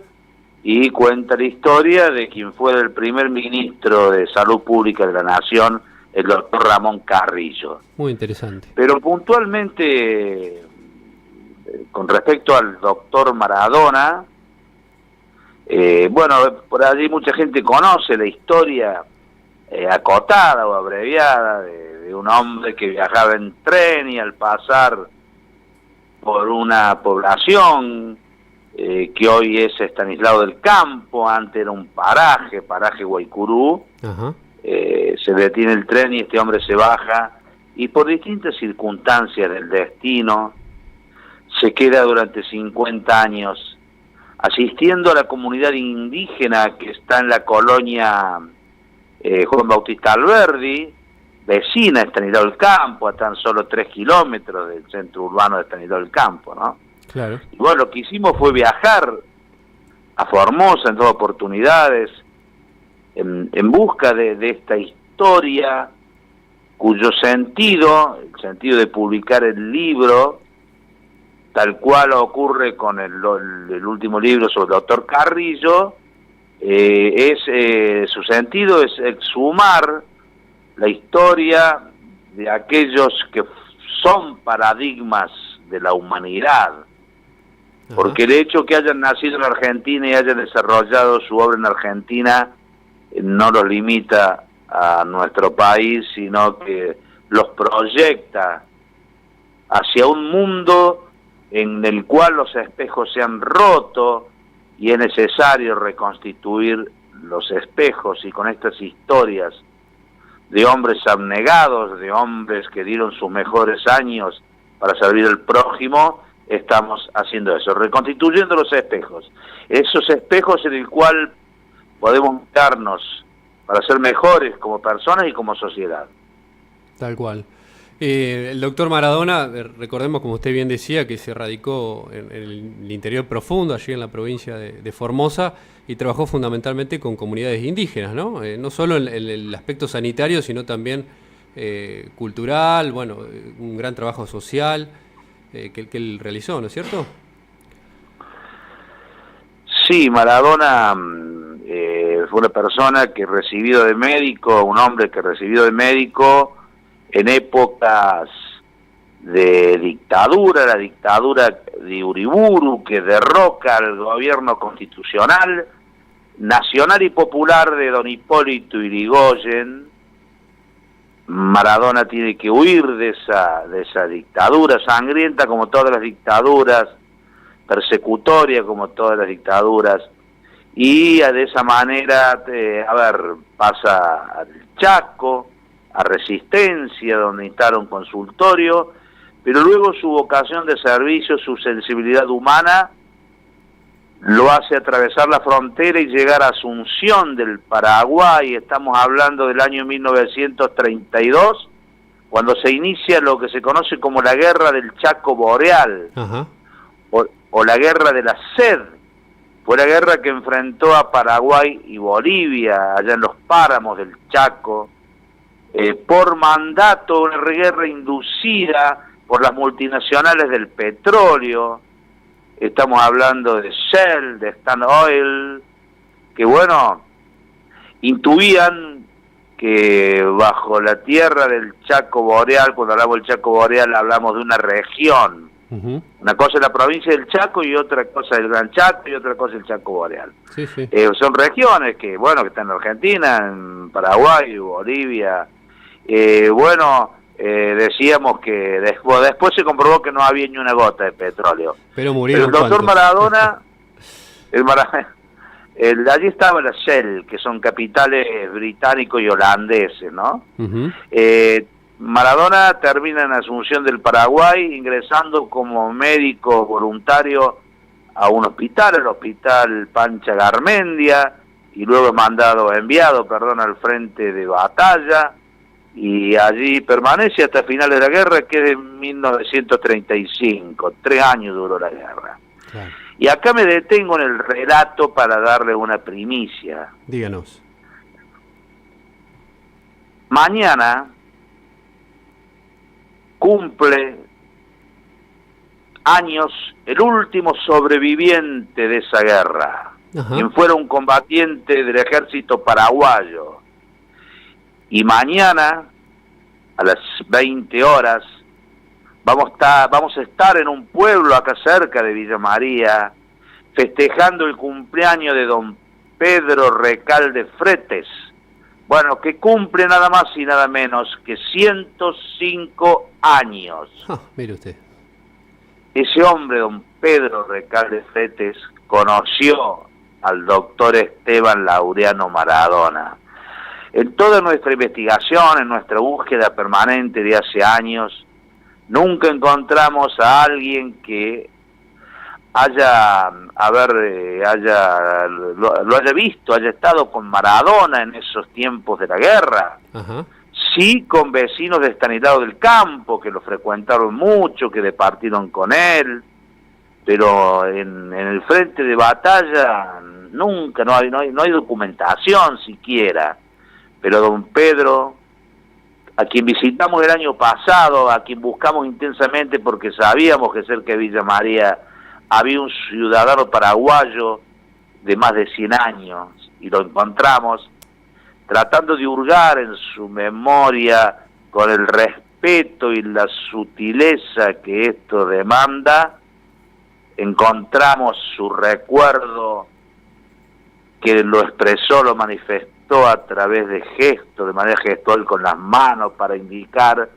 Speaker 6: y cuenta la historia de quien fue el primer ministro de Salud Pública de la Nación, el doctor Ramón Carrillo.
Speaker 2: Muy interesante.
Speaker 6: Pero puntualmente, con respecto al doctor Maradona, bueno, por allí mucha gente conoce la historia acotada o abreviada de un hombre que viajaba en tren y al pasar por una población que hoy es Estanislao del Campo, antes era un paraje Guaycurú. Ajá. Se detiene el tren y este hombre se baja y por distintas circunstancias del destino se queda durante 50 años asistiendo a la comunidad indígena que está en la colonia Juan Bautista Alberdi, vecina de Estanislao del Campo, a tan solo 3 kilómetros del centro urbano de Estanislao del Campo, ¿no?
Speaker 2: Claro.
Speaker 6: Y bueno, lo que hicimos fue viajar a Formosa en todas oportunidades, en busca de esta historia, cuyo sentido, el sentido de publicar el libro, tal cual ocurre con el último libro sobre el doctor Carrillo, su sentido es exhumar la historia de aquellos que son paradigmas de la humanidad. Ajá. Porque el hecho que hayan nacido en Argentina y hayan desarrollado su obra en Argentina no los limita a nuestro país, sino que los proyecta hacia un mundo en el cual los espejos se han roto y es necesario reconstituir los espejos, y con estas historias de hombres abnegados, de hombres que dieron sus mejores años para servir al prójimo, estamos haciendo eso, reconstituyendo los espejos. Esos espejos en el cual podemos mirarnos para ser mejores como personas y como sociedad.
Speaker 2: Tal cual. El doctor Maradona, recordemos, como usted bien decía, que se radicó en el interior profundo, allí en la provincia de Formosa, y trabajó fundamentalmente con comunidades indígenas, ¿no? No solo en el aspecto sanitario, sino también cultural, bueno, un gran trabajo social que él realizó, ¿no es cierto?
Speaker 6: Sí, Maradona fue una persona que recibido de médico, un hombre que recibido de médico en épocas de dictadura, la dictadura de Uriburu, que derroca al gobierno constitucional, nacional y popular de don Hipólito Yrigoyen. Maradona tiene que huir de esa dictadura sangrienta, como todas las dictaduras, persecutoria como todas las dictaduras, y de esa manera, pasa al Chaco, a Resistencia, donde instala un consultorio, pero luego su vocación de servicio, su sensibilidad humana, lo hace atravesar la frontera y llegar a Asunción del Paraguay. Estamos hablando del año 1932, cuando se inicia lo que se conoce como la Guerra del Chaco Boreal, o la Guerra de la Sed. Fue la guerra que enfrentó a Paraguay y Bolivia, allá en los páramos del Chaco, por mandato, una guerra inducida por las multinacionales del petróleo. Estamos hablando de Shell, de Standard Oil, que bueno, intuían que bajo la tierra del Chaco Boreal, cuando hablamos del Chaco Boreal hablamos de una región. Una cosa es la provincia del Chaco y otra cosa el Gran Chaco y otra cosa el Chaco Boreal. Sí. Son regiones que, bueno, que están en Argentina, en Paraguay, Bolivia. Decíamos que después se comprobó que no había ni una gota de petróleo. Pero murieron. Pero el doctor Maradona, allí estaba la Shell, que son capitales británicos y holandeses, ¿no? Maradona termina en Asunción del Paraguay, ingresando como médico voluntario a un hospital, el Hospital Pancha Garmendia, y luego enviado al frente de batalla, y allí permanece hasta finales de la guerra, que es de 1935, 3 años duró la guerra. Claro. Y acá me detengo en el relato para darle una primicia.
Speaker 2: Díganos.
Speaker 6: Mañana cumple años el último sobreviviente de esa guerra, quien fuera un combatiente del ejército paraguayo. Y mañana, a las 20 horas, vamos a estar en un pueblo acá cerca de Villa María, festejando el cumpleaños de don Pedro Recalde Fretes, bueno, que cumple nada más y nada menos que 105 años.
Speaker 2: Mire usted.
Speaker 6: Ese hombre, don Pedro Recalde Fretes, conoció al doctor Esteban Laureano Maradona. En toda nuestra investigación, en nuestra búsqueda permanente de hace años, nunca encontramos a alguien que lo haya visto, haya estado con Maradona en esos tiempos de la guerra. Sí, con vecinos de Estanislao del Campo, que lo frecuentaron mucho, que departieron con él, pero en el frente de batalla nunca, no hay documentación siquiera. Pero don Pedro, a quien visitamos el año pasado, a quien buscamos intensamente porque sabíamos que cerca de Villa María había un ciudadano paraguayo de más de 100 años, y lo encontramos tratando de hurgar en su memoria con el respeto y la sutileza que esto demanda. Encontramos su recuerdo, que lo expresó, lo manifestó a través de gestos, de manera gestual con las manos, para indicar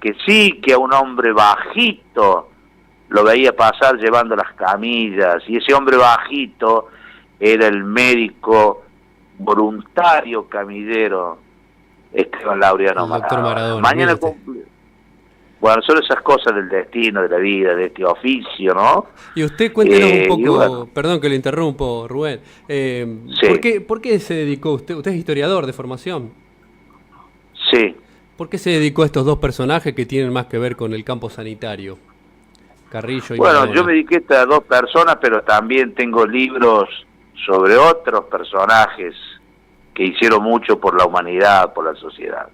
Speaker 6: que sí, que a un hombre bajito lo veía pasar llevando las camillas, y ese hombre bajito era el médico voluntario camillero Esteban Laureano Maradona. Mañana cumple. Bueno, son esas cosas del destino, de la vida, de este oficio, ¿no?
Speaker 2: Y usted cuéntenos un poco, bueno, perdón que le interrumpo, Rubén, sí. ¿Por qué se dedicó usted es historiador de formación?
Speaker 6: Sí.
Speaker 2: ¿Por qué se dedicó a estos dos personajes que tienen más que ver con el campo sanitario? Carrillo y
Speaker 6: Bueno,
Speaker 2: Maradona.
Speaker 6: yo me dediqué a estas dos personas, pero también tengo libros sobre otros personajes que hicieron mucho por la humanidad, por la sociedad.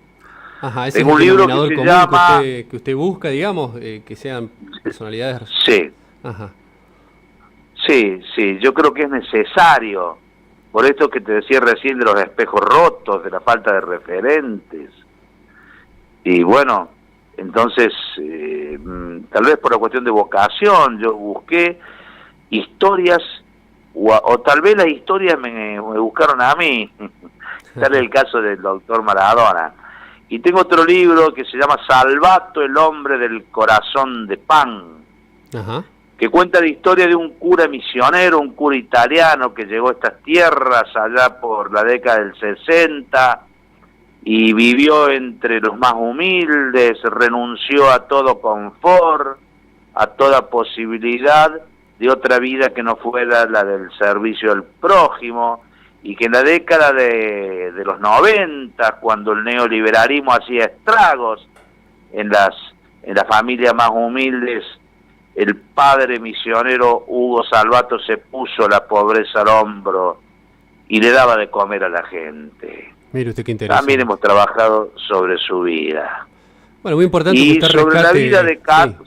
Speaker 2: Ajá, ese
Speaker 6: tengo
Speaker 2: es
Speaker 6: un libro que se llama...
Speaker 2: que usted busca, digamos, que sean personalidades...
Speaker 6: Sí.
Speaker 2: Ajá.
Speaker 6: Sí, yo creo que es necesario, por esto que te decía recién de los espejos rotos, de la falta de referentes. Y bueno, entonces, tal vez por la cuestión de vocación, yo busqué historias, o tal vez las historias me buscaron a mí. Tal es el caso del doctor Maradona. Y tengo otro libro que se llama Salvato, el hombre del corazón de pan, que cuenta la historia de un cura misionero, un cura italiano que llegó a estas tierras allá por la década del 60, y vivió entre los más humildes, renunció a todo confort, a toda posibilidad de otra vida que no fuera la del servicio al prójimo, y que en la década de los 90, cuando el neoliberalismo hacía estragos en las familias más humildes, el padre misionero Hugo Salvato se puso la pobreza al hombro y le daba de comer a la gente.
Speaker 2: Mire usted qué interesante.
Speaker 6: También hemos trabajado sobre su vida.
Speaker 2: Bueno, muy importante
Speaker 6: Y
Speaker 2: que usted
Speaker 6: sobre
Speaker 2: rescate,
Speaker 6: la vida de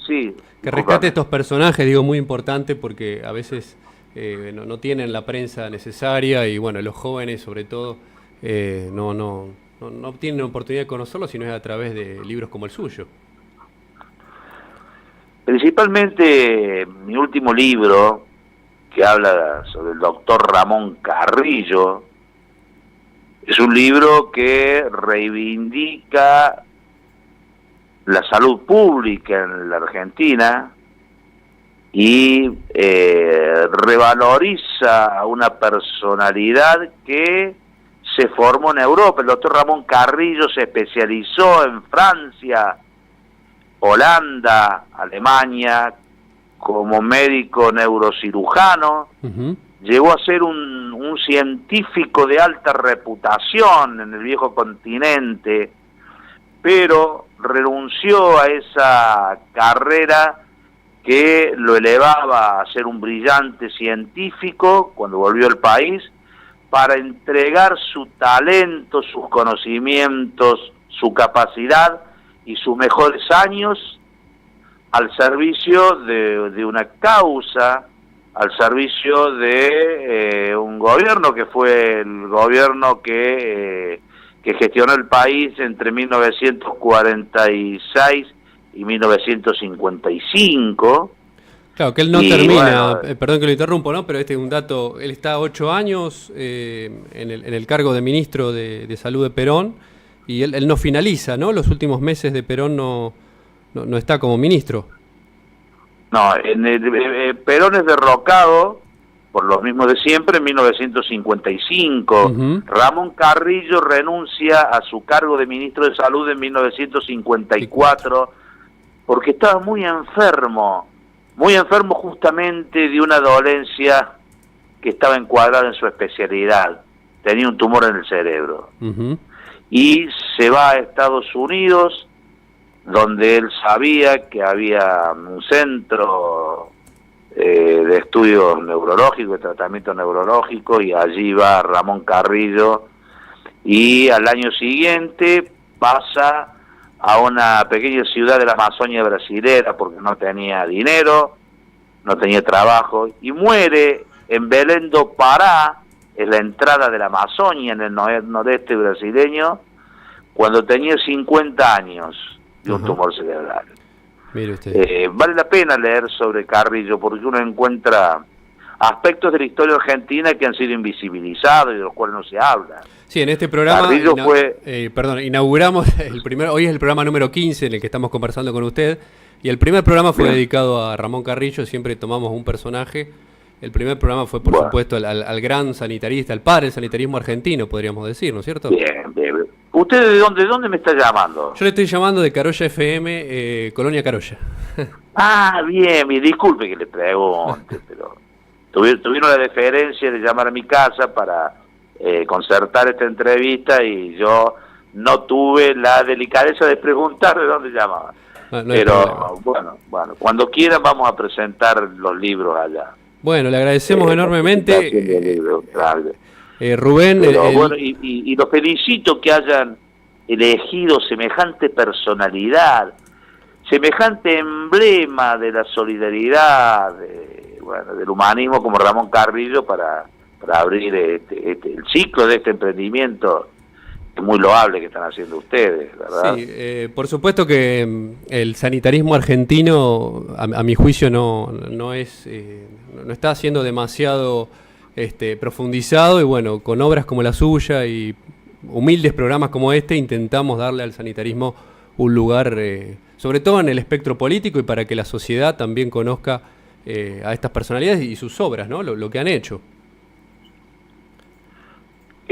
Speaker 6: sí,
Speaker 2: que rescate estos personajes, digo, muy importante porque a veces no tienen la prensa necesaria y bueno, los jóvenes sobre todo no tienen oportunidad de conocerlos si no es a través de libros como el suyo.
Speaker 6: Principalmente mi último libro, que habla sobre el doctor Ramón Carrillo, es un libro que reivindica la salud pública en la Argentina y revaloriza a una personalidad que se formó en Europa. El doctor Ramón Carrillo se especializó en Francia, Holanda, Alemania, como médico neurocirujano.
Speaker 2: Uh-huh.
Speaker 6: Llegó a ser un científico de alta reputación en el viejo continente, pero renunció a esa carrera que lo elevaba a ser un brillante científico cuando volvió al país, para entregar su talento, sus conocimientos, su capacidad y sus mejores años al servicio de una causa, al servicio de un gobierno que fue el gobierno que gestionó el país entre 1946 y 1955.
Speaker 2: Claro, que él no
Speaker 6: y
Speaker 2: termina,
Speaker 6: bueno,
Speaker 2: perdón que lo interrumpo, ¿no? Pero este es un dato, él está 8 años en el cargo de ministro de Salud de Perón, y él no finaliza, ¿no? Los últimos meses de Perón no está como ministro.
Speaker 6: No, Perón es derrocado por los mismos de siempre en 1955.
Speaker 2: Uh-huh.
Speaker 6: Ramón Carrillo renuncia a su cargo de ministro de Salud en 1954 porque estaba muy enfermo justamente de una dolencia que estaba encuadrada en su especialidad. Tenía un tumor en el cerebro.
Speaker 2: Uh-huh.
Speaker 6: Y se va a Estados Unidos, donde él sabía que había un centro de estudios neurológicos, de tratamiento neurológico, y allí va Ramón Carrillo, y al año siguiente pasa a una pequeña ciudad de la Amazonia brasilera porque no tenía dinero, no tenía trabajo, y muere en Belém do Pará, en la entrada de la Amazonia, en el noreste brasileño, cuando tenía 50 años de un tumor cerebral.
Speaker 2: Mire usted.
Speaker 6: Vale la pena leer sobre Carrillo porque uno encuentra aspectos de la historia argentina que han sido invisibilizados y de los cuales no se habla.
Speaker 2: Sí, en este programa
Speaker 6: Carrillo
Speaker 2: inauguramos hoy es el programa número 15 en el que estamos conversando con usted, y el primer programa fue dedicado a Ramón Carrillo. Siempre tomamos un personaje. El primer programa fue, por supuesto, al gran sanitarista, al padre del sanitarismo argentino, podríamos decir, ¿no es cierto?
Speaker 6: Bien, bien. ¿Usted de dónde me está llamando?
Speaker 2: Yo le estoy llamando de Carolla FM, Colonia Carolla.
Speaker 6: Bien, disculpe que le pregunte, pero tuvieron la deferencia de llamar a mi casa para concertar esta entrevista y yo no tuve la delicadeza de preguntar de dónde llamaba.
Speaker 2: No
Speaker 6: pero bueno, cuando quieran vamos a presentar los libros allá.
Speaker 2: Bueno, le agradecemos enormemente. Rubén.
Speaker 6: Bueno, y los felicito que hayan elegido semejante personalidad, semejante emblema de la solidaridad, del humanismo como Ramón Carrillo para abrir el ciclo de este emprendimiento muy loable que están haciendo ustedes, ¿verdad?
Speaker 2: Sí, por supuesto que el sanitarismo argentino, a mi juicio, no está siendo demasiado profundizado, y bueno, con obras como la suya y humildes programas como este intentamos darle al sanitarismo un lugar, sobre todo en el espectro político, y para que la sociedad también conozca a estas personalidades y sus obras, ¿no? Lo que han hecho.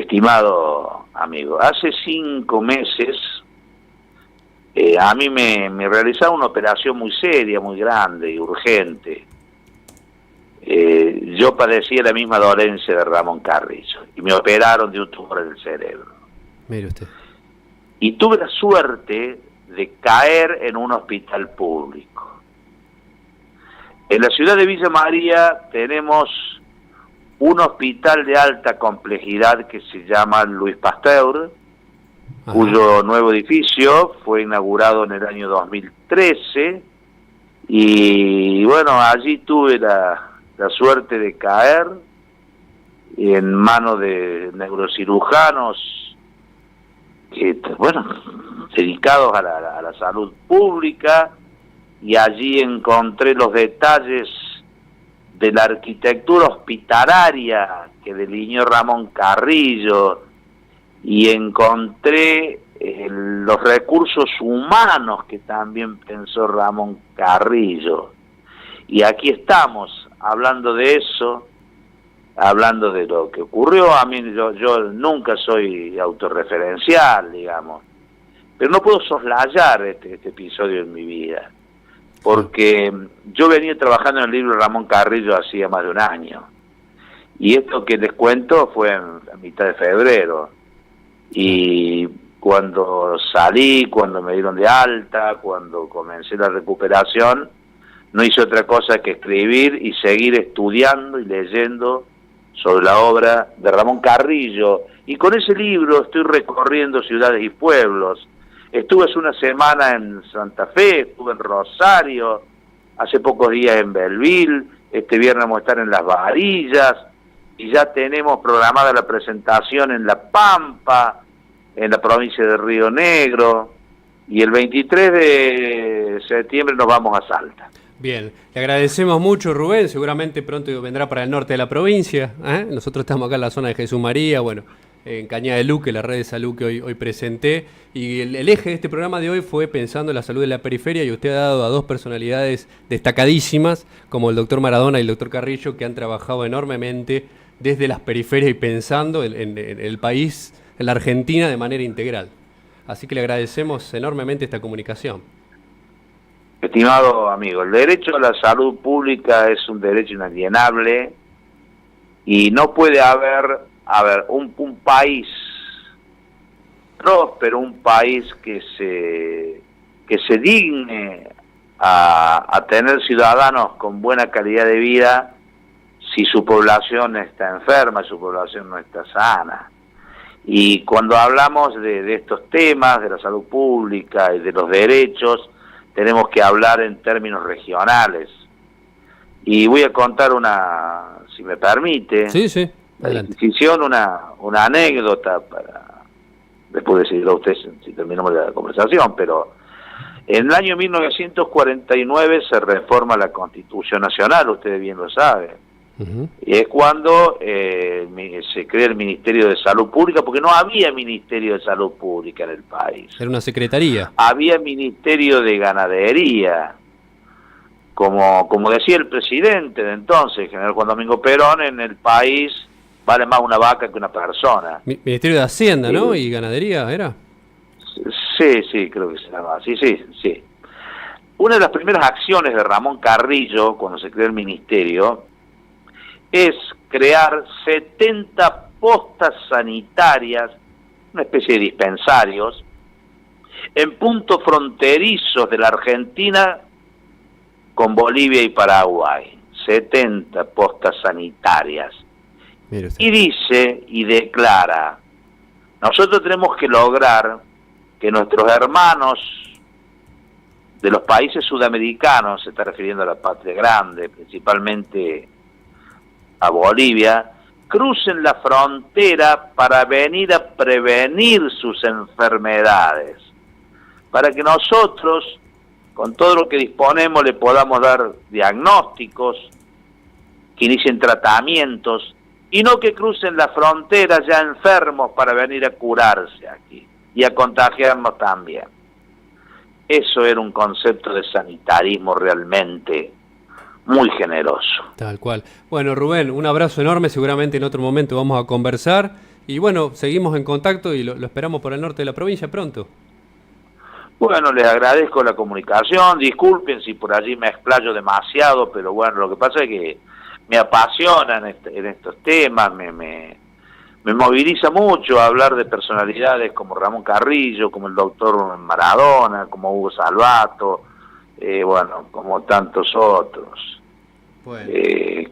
Speaker 6: Estimado amigo, hace 5 meses a mí me realizaron una operación muy seria, muy grande y urgente. Yo padecía la misma dolencia de Ramón Carrillo y me operaron de un tumor en el cerebro.
Speaker 2: Mire usted.
Speaker 6: Y tuve la suerte de caer en un hospital público. En la ciudad de Villa María tenemos un hospital de alta complejidad que se llama Luis Pasteur, ajá, cuyo nuevo edificio fue inaugurado en el año 2013, y bueno, allí tuve la suerte de caer en manos de neurocirujanos que, bueno, dedicados a la salud pública, y allí encontré los detalles de la arquitectura hospitalaria que delineó Ramón Carrillo, y encontré los recursos humanos que también pensó Ramón Carrillo. Y aquí estamos, hablando de eso, hablando de lo que ocurrió. A mí, yo nunca soy autorreferencial, digamos, pero no puedo soslayar este episodio en mi vida, porque yo venía trabajando en el libro de Ramón Carrillo hacía más de un año, y esto que les cuento fue a mitad de febrero, y cuando salí, cuando me dieron de alta, cuando comencé la recuperación, no hice otra cosa que escribir y seguir estudiando y leyendo sobre la obra de Ramón Carrillo, y con ese libro estoy recorriendo ciudades y pueblos. Estuve hace una semana en Santa Fe, estuve en Rosario, hace pocos días en Belleville, este viernes vamos a estar en Las Varillas, y ya tenemos programada la presentación en La Pampa, en la provincia de Río Negro, y el 23 de septiembre nos vamos a Salta.
Speaker 2: Bien, le agradecemos mucho, Rubén, seguramente pronto vendrá para el norte de la provincia, ¿eh? Nosotros estamos acá en la zona de Jesús María, bueno, en Cañada de Luque, la red de salud que hoy presenté, y el eje de este programa de hoy fue pensando en la salud de la periferia, y usted ha dado a dos personalidades destacadísimas, como el doctor Maradona y el doctor Carrillo, que han trabajado enormemente desde las periferias y pensando en el país, en la Argentina, de manera integral. Así que le agradecemos enormemente esta comunicación.
Speaker 6: Estimado amigo, el derecho a la salud pública es un derecho inalienable, y no puede haber un país próspero, un país que se digne a tener ciudadanos con buena calidad de vida si su población está enferma, su población no está sana. Y cuando hablamos de estos temas, de la salud pública y de los derechos, tenemos que hablar en términos regionales. Y voy a contar si me permite,
Speaker 2: sí, adelante,
Speaker 6: una anécdota para después decirlo a usted si terminamos la conversación, pero en el año 1949 se reforma la Constitución Nacional, ustedes bien lo saben. Uh-huh. Y es cuando se crea el Ministerio de Salud Pública, porque no había Ministerio de Salud Pública en el país.
Speaker 2: Era una secretaría.
Speaker 6: Había Ministerio de Ganadería. Como decía el presidente de entonces, general Juan Domingo Perón, en el país vale más una vaca que una persona.
Speaker 2: Ministerio de Hacienda, ¿no? Y Ganadería, ¿era?
Speaker 6: Sí, creo que se llama así, sí. Una de las primeras acciones de Ramón Carrillo, cuando se creó el ministerio, es crear 70 postas sanitarias, una especie de dispensarios, en puntos fronterizos de la Argentina con Bolivia y Paraguay. 70 postas sanitarias. Y dice y declara, nosotros tenemos que lograr que nuestros hermanos de los países sudamericanos, se está refiriendo a la patria grande, principalmente a Bolivia, crucen la frontera para venir a prevenir sus enfermedades, para que nosotros, con todo lo que disponemos, le podamos dar diagnósticos, que inicien tratamientos, y no que crucen la frontera ya enfermos para venir a curarse aquí y a contagiarnos también. Eso era un concepto de sanitarismo realmente muy generoso.
Speaker 2: Tal cual. Bueno, Rubén, un abrazo enorme, seguramente en otro momento vamos a conversar y bueno, seguimos en contacto y lo esperamos por el norte de la provincia pronto.
Speaker 6: Bueno, les agradezco la comunicación, disculpen si por allí me explayo demasiado, pero bueno, lo que pasa es que me apasiona en estos temas, me moviliza mucho hablar de personalidades como Ramón Carrillo, como el doctor Maradona, como Hugo Salvato, bueno, como tantos otros.
Speaker 2: Bueno.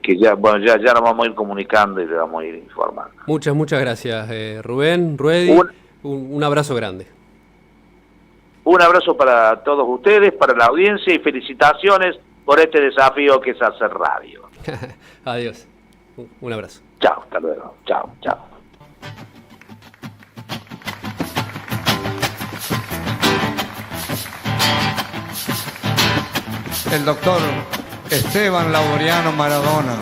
Speaker 6: Que ya nos vamos a ir comunicando y le vamos a ir informando.
Speaker 2: Muchas gracias, Rubén, Ruedi, un abrazo grande. Un
Speaker 6: abrazo para todos ustedes, para la audiencia y felicitaciones por este desafío que es hacer radio.
Speaker 2: Adiós. Un abrazo.
Speaker 6: Chao, hasta luego. Chao.
Speaker 7: El doctor Esteban Laureano Maradona.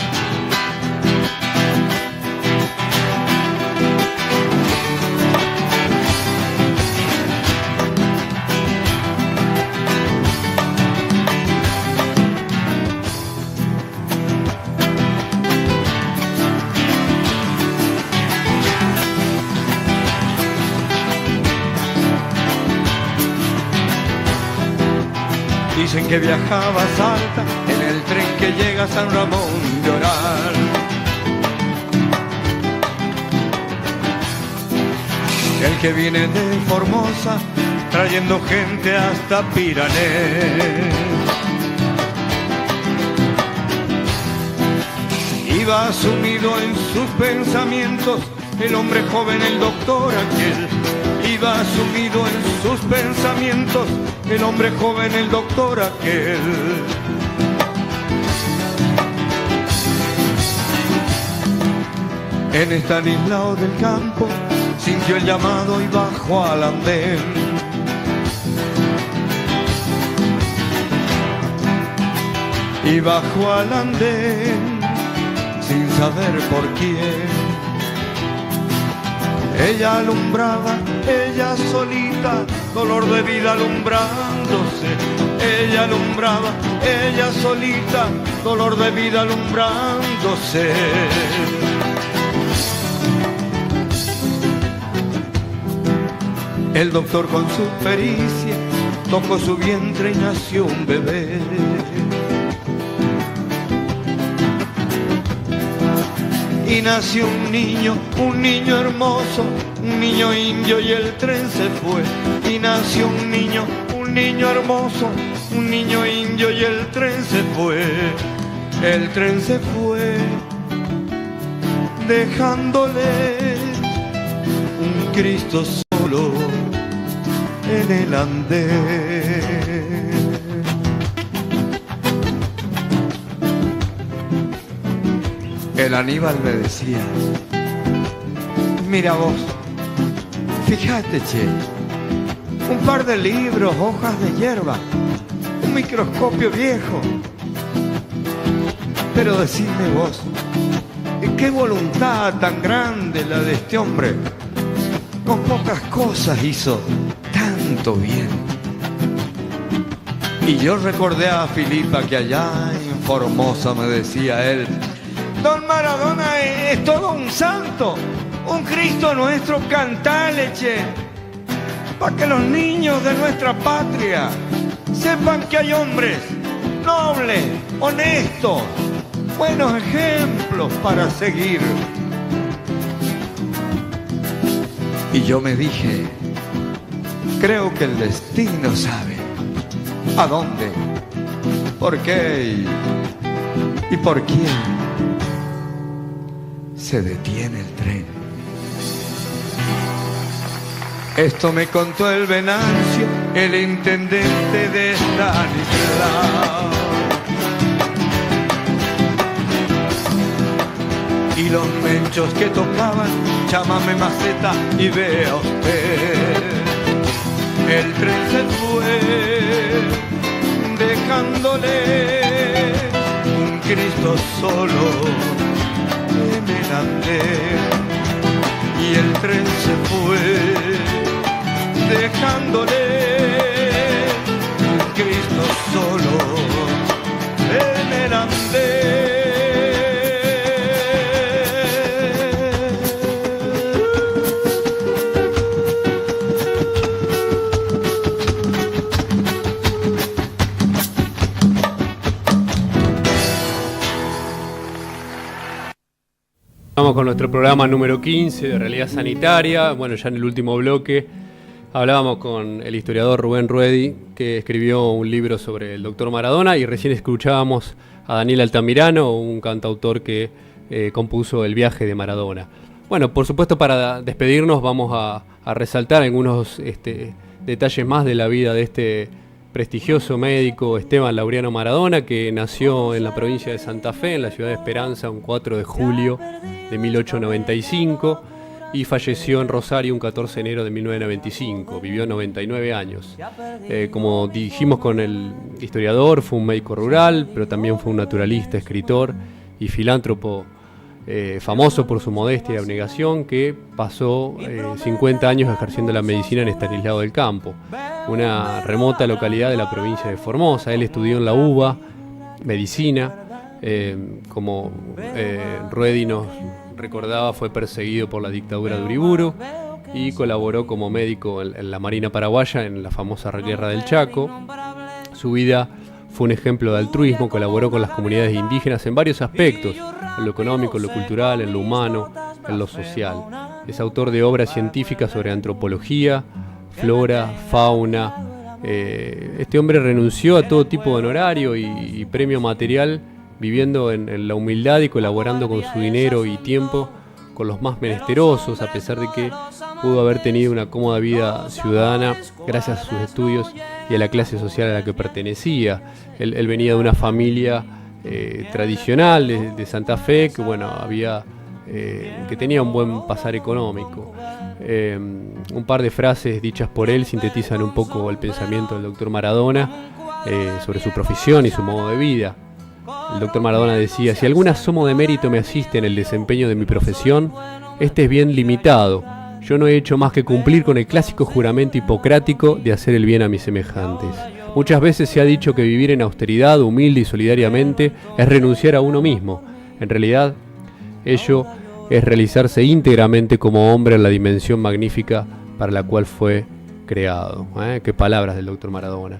Speaker 7: Dicen que viajaba a Salta en el tren que llega a San Ramón de Oral. El que viene de Formosa trayendo gente hasta Pirané. Iba sumido en sus pensamientos el hombre joven, el doctor aquel. Iba sumido en sus pensamientos el hombre joven, el doctor aquel. En Estanislao del Campo sintió el llamado y bajó al andén. Y bajó al andén sin saber por quién. Ella alumbraba, ella solita, dolor de vida alumbrándose. Ella alumbraba, ella solita, dolor de vida alumbrándose. El doctor con su pericia tocó su vientre y nació un bebé. Y nació un niño hermoso, un niño indio y el tren se fue. Y nació un niño hermoso, un niño indio y el tren se fue. El tren se fue, dejándole un Cristo solo en el andén. El Aníbal me decía: mira vos, fíjate, che, un par de libros, hojas de hierba, un microscopio viejo. Pero decime vos, qué voluntad tan grande la de este hombre. Con pocas cosas hizo tanto bien. Y yo recordé a Filipa que allá en Formosa me decía él: Don Maradona es todo un santo, un Cristo nuestro, cantale, che, para que los niños de nuestra patria sepan que hay hombres nobles, honestos, buenos ejemplos para seguir. Y yo me dije, creo que el destino sabe a dónde, por qué y por quién se detiene el tren. Esto me contó el Venancio, el intendente de Estanislao. Y los menchos que tocaban Chámame Maceta y vea usted. El tren se fue dejándole un Cristo solo en el andén. Y el tren se fue dejándole un Cristo solo en el andén.
Speaker 2: Vamos con nuestro programa número 15 de Realidad Sanitaria. Bueno, ya en el último bloque hablábamos con el historiador Rubén Ruedi, que escribió un libro sobre el doctor Maradona, y recién escuchábamos a Daniel Altamirano, un cantautor que compuso El viaje de Maradona. Bueno, por supuesto, para despedirnos vamos a resaltar algunos detalles más de la vida de este prestigioso médico Esteban Laureano Maradona, que nació en la provincia de Santa Fe, en la ciudad de Esperanza, un 4 de julio de 1895, y falleció en Rosario un 14 de enero de 1995. Vivió 99 años. Como dijimos con el historiador, fue un médico rural, pero también fue un naturalista, escritor y filántropo famoso por su modestia y abnegación, que pasó 50 años ejerciendo la medicina en Estanislao del Campo, una remota localidad de la provincia de Formosa. Él estudió en la UBA medicina, como Ruedi nos recordaba, fue perseguido por la dictadura de Uriburu y colaboró como médico en la Marina Paraguaya en la famosa Guerra del Chaco. Su vida fue un ejemplo de altruismo, colaboró con las comunidades indígenas en varios aspectos, en lo económico, en lo cultural, en lo humano, en lo social. Es autor de obras científicas sobre antropología, flora, fauna. Este hombre renunció a todo tipo de honorario y premio material, viviendo en la humildad y colaborando con su dinero y tiempo con los más menesterosos, a pesar de que pudo haber tenido una cómoda vida ciudadana gracias a sus estudios y a la clase social a la que pertenecía. Él venía de una familia tradicional de Santa Fe, que bueno, que tenía un buen pasar económico. Un par de frases dichas por él sintetizan un poco el pensamiento del doctor Maradona sobre su profesión y su modo de vida. El doctor Maradona decía: si algún asomo de mérito me asiste en el desempeño de mi profesión, este es bien limitado. Yo no he hecho más que cumplir con el clásico juramento hipocrático de hacer el bien a mis semejantes. Muchas veces se ha dicho que vivir en austeridad, humilde y solidariamente, es renunciar a uno mismo. En realidad, ello es realizarse íntegramente como hombre en la dimensión magnífica para la cual fue creado. Qué palabras del doctor Maradona.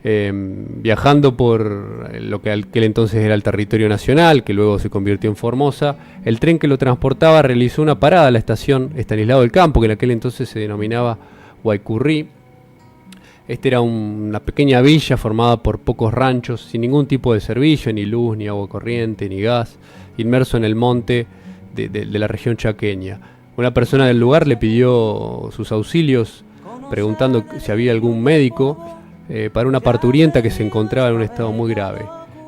Speaker 2: Viajando por lo que aquel entonces era el territorio nacional, que luego se convirtió en Formosa, el tren que lo transportaba realizó una parada a la estación Estanislao del Campo, que en aquel entonces se denominaba Guaycurrí. Esta era una pequeña villa formada por pocos ranchos, sin ningún tipo de servicio, ni luz, ni agua corriente, ni gas, inmerso en el monte de la región chaqueña. Una persona del lugar le pidió sus auxilios, preguntando si había algún médico para una parturienta que se encontraba en un estado muy grave.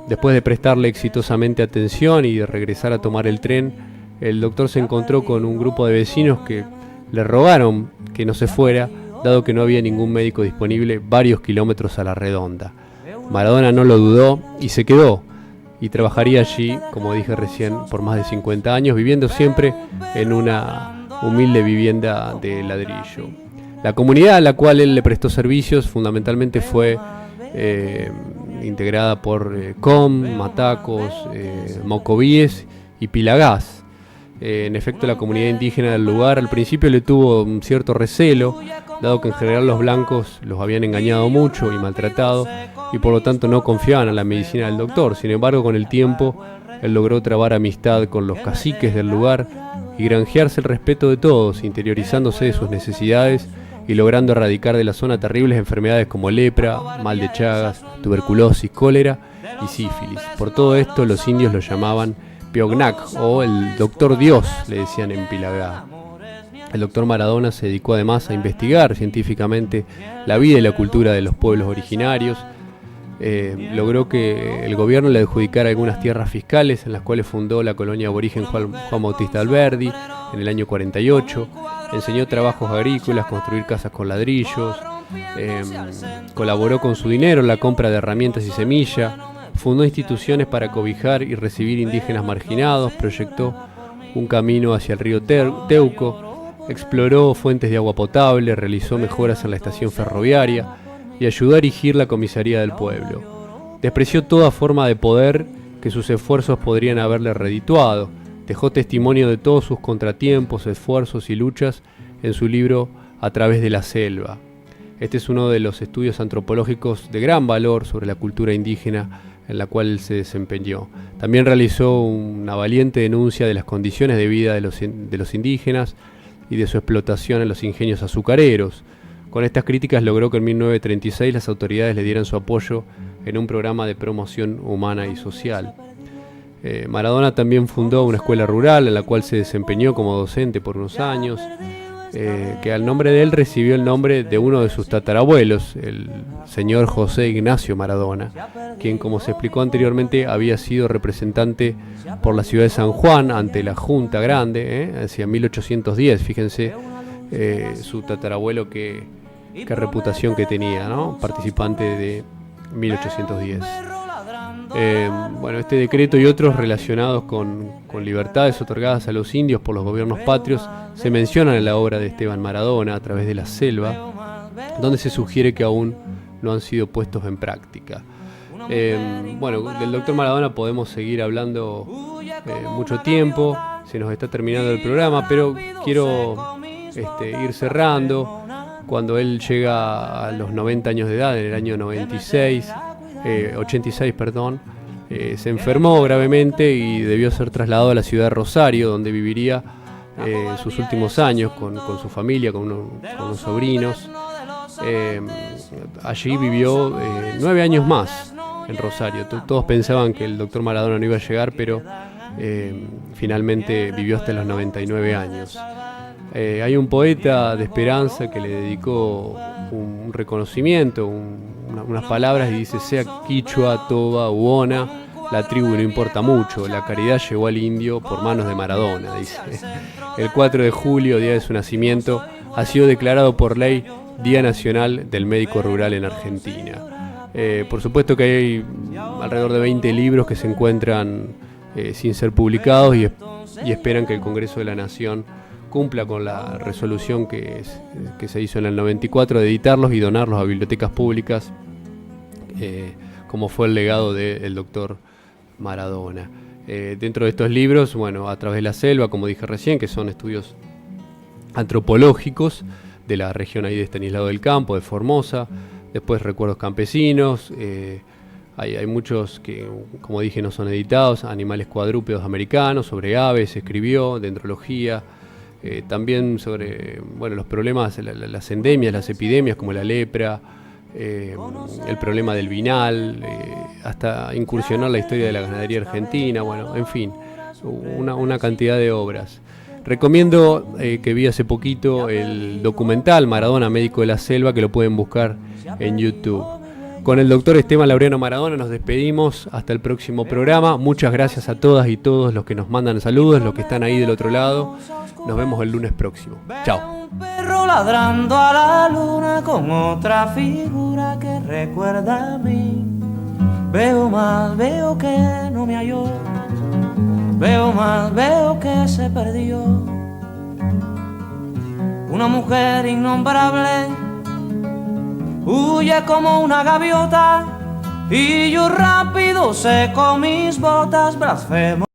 Speaker 2: Después de prestarle exitosamente atención y de regresar a tomar el tren, el doctor se encontró con un grupo de vecinos que le rogaron que no se fuera, dado que no había ningún médico disponible varios kilómetros a la redonda. Maradona no lo dudó y se quedó, y trabajaría allí, como dije recién, por más de 50 años, viviendo siempre en una humilde vivienda de ladrillo. La comunidad a la cual él le prestó servicios fundamentalmente fue integrada por Com, Matacos, Mocovíes y Pilagás. En efecto, la comunidad indígena del lugar al principio le tuvo un cierto recelo, dado que en general los blancos los habían engañado mucho y maltratado, y por lo tanto no confiaban en la medicina del doctor. Sin embargo, con el tiempo, él logró trabar amistad con los caciques del lugar y granjearse el respeto de todos, interiorizándose de sus necesidades y logrando erradicar de la zona terribles enfermedades como lepra, mal de Chagas, tuberculosis, cólera y sífilis. Por todo esto, los indios lo llamaban Piognac, o el doctor Dios, le decían en Pilagá. El doctor Maradona se dedicó además a investigar científicamente la vida y la cultura de los pueblos originarios. Logró que el gobierno le adjudicara algunas tierras fiscales, en las cuales fundó la colonia aborigen Juan Bautista Alberdi en el año 48. Enseñó trabajos agrícolas, construir casas con ladrillos, colaboró con su dinero en la compra de herramientas y semilla, fundó instituciones para cobijar y recibir indígenas marginados, proyectó un camino hacia el río Teuco, exploró fuentes de agua potable, realizó mejoras en la estación ferroviaria y ayudó a erigir la comisaría del pueblo. Despreció toda forma de poder que sus esfuerzos podrían haberle redituado. Dejó testimonio de todos sus contratiempos, esfuerzos y luchas en su libro A través de la selva. Este es uno de los estudios antropológicos de gran valor sobre la cultura indígena en la cual se desempeñó. También realizó una valiente denuncia de las condiciones de vida de los indígenas y de su explotación en los ingenios azucareros. Con estas críticas logró que en 1936 las autoridades le dieran su apoyo en un programa de promoción humana y social. Maradona también fundó una escuela rural en la cual se desempeñó como docente por unos años, que al nombre de él recibió el nombre de uno de sus tatarabuelos, el señor José Ignacio Maradona, quien, como se explicó anteriormente, había sido representante por la ciudad de San Juan ante la Junta Grande, hacia 1810, fíjense su tatarabuelo qué reputación que tenía, ¿no? Participante de 1810. Bueno, este decreto y otros relacionados con libertades otorgadas a los indios por los gobiernos patrios se mencionan en la obra de Esteban Maradona a través de La Selva, donde se sugiere que aún no han sido puestos en práctica. Bueno, del doctor Maradona podemos seguir hablando mucho tiempo, se nos está terminando el programa, pero quiero ir cerrando. Cuando él llega a los 90 años de edad, en el año 86, se enfermó gravemente y debió ser trasladado a la ciudad de Rosario, donde viviría sus últimos años con su familia, con unos sobrinos. Allí vivió 9 años más en Rosario. Todos pensaban que el doctor Maradona no iba a llegar, pero finalmente vivió hasta los 99 años. Hay un poeta de esperanza que le dedicó un reconocimiento, unas palabras, y dice: sea quichua, toba, huona, la tribu no importa mucho, la caridad llegó al indio por manos de Maradona, dice. El 4 de julio, día de su nacimiento, ha sido declarado por ley Día Nacional del Médico Rural en Argentina. Por supuesto que hay alrededor de 20 libros que se encuentran sin ser publicados y esperan que el Congreso de la Nación cumpla con la resolución que se hizo en el 94 de editarlos y donarlos a bibliotecas públicas, como fue el legado del doctor Maradona. Dentro de estos libros, bueno, A través de la selva, como dije recién, que son estudios antropológicos de la región ahí de Estanislao del Campo, de Formosa, después Recuerdos Campesinos, hay muchos que, como dije, no son editados, Animales cuadrúpedos americanos, sobre aves, escribió, dendrología, también sobre los problemas, las endemias, las epidemias como la lepra, el problema del vinal, hasta incursionar la historia de la ganadería argentina, bueno, en fin, una cantidad de obras. Recomiendo que vi hace poquito el documental Maradona, Médico de la Selva, que lo pueden buscar en YouTube. Con el doctor Esteban Laureano Maradona nos despedimos hasta el próximo programa. Muchas gracias a todas y todos los que nos mandan saludos, los que están ahí del otro lado. Nos vemos el lunes próximo. Chao.
Speaker 1: Un perro ladrando a la luna con otra figura que recuerda a mí. Veo más, veo que no me halló. Veo más, veo que se perdió. Una mujer innombrable huye como una gaviota y yo rápido seco mis botas, blasfemo.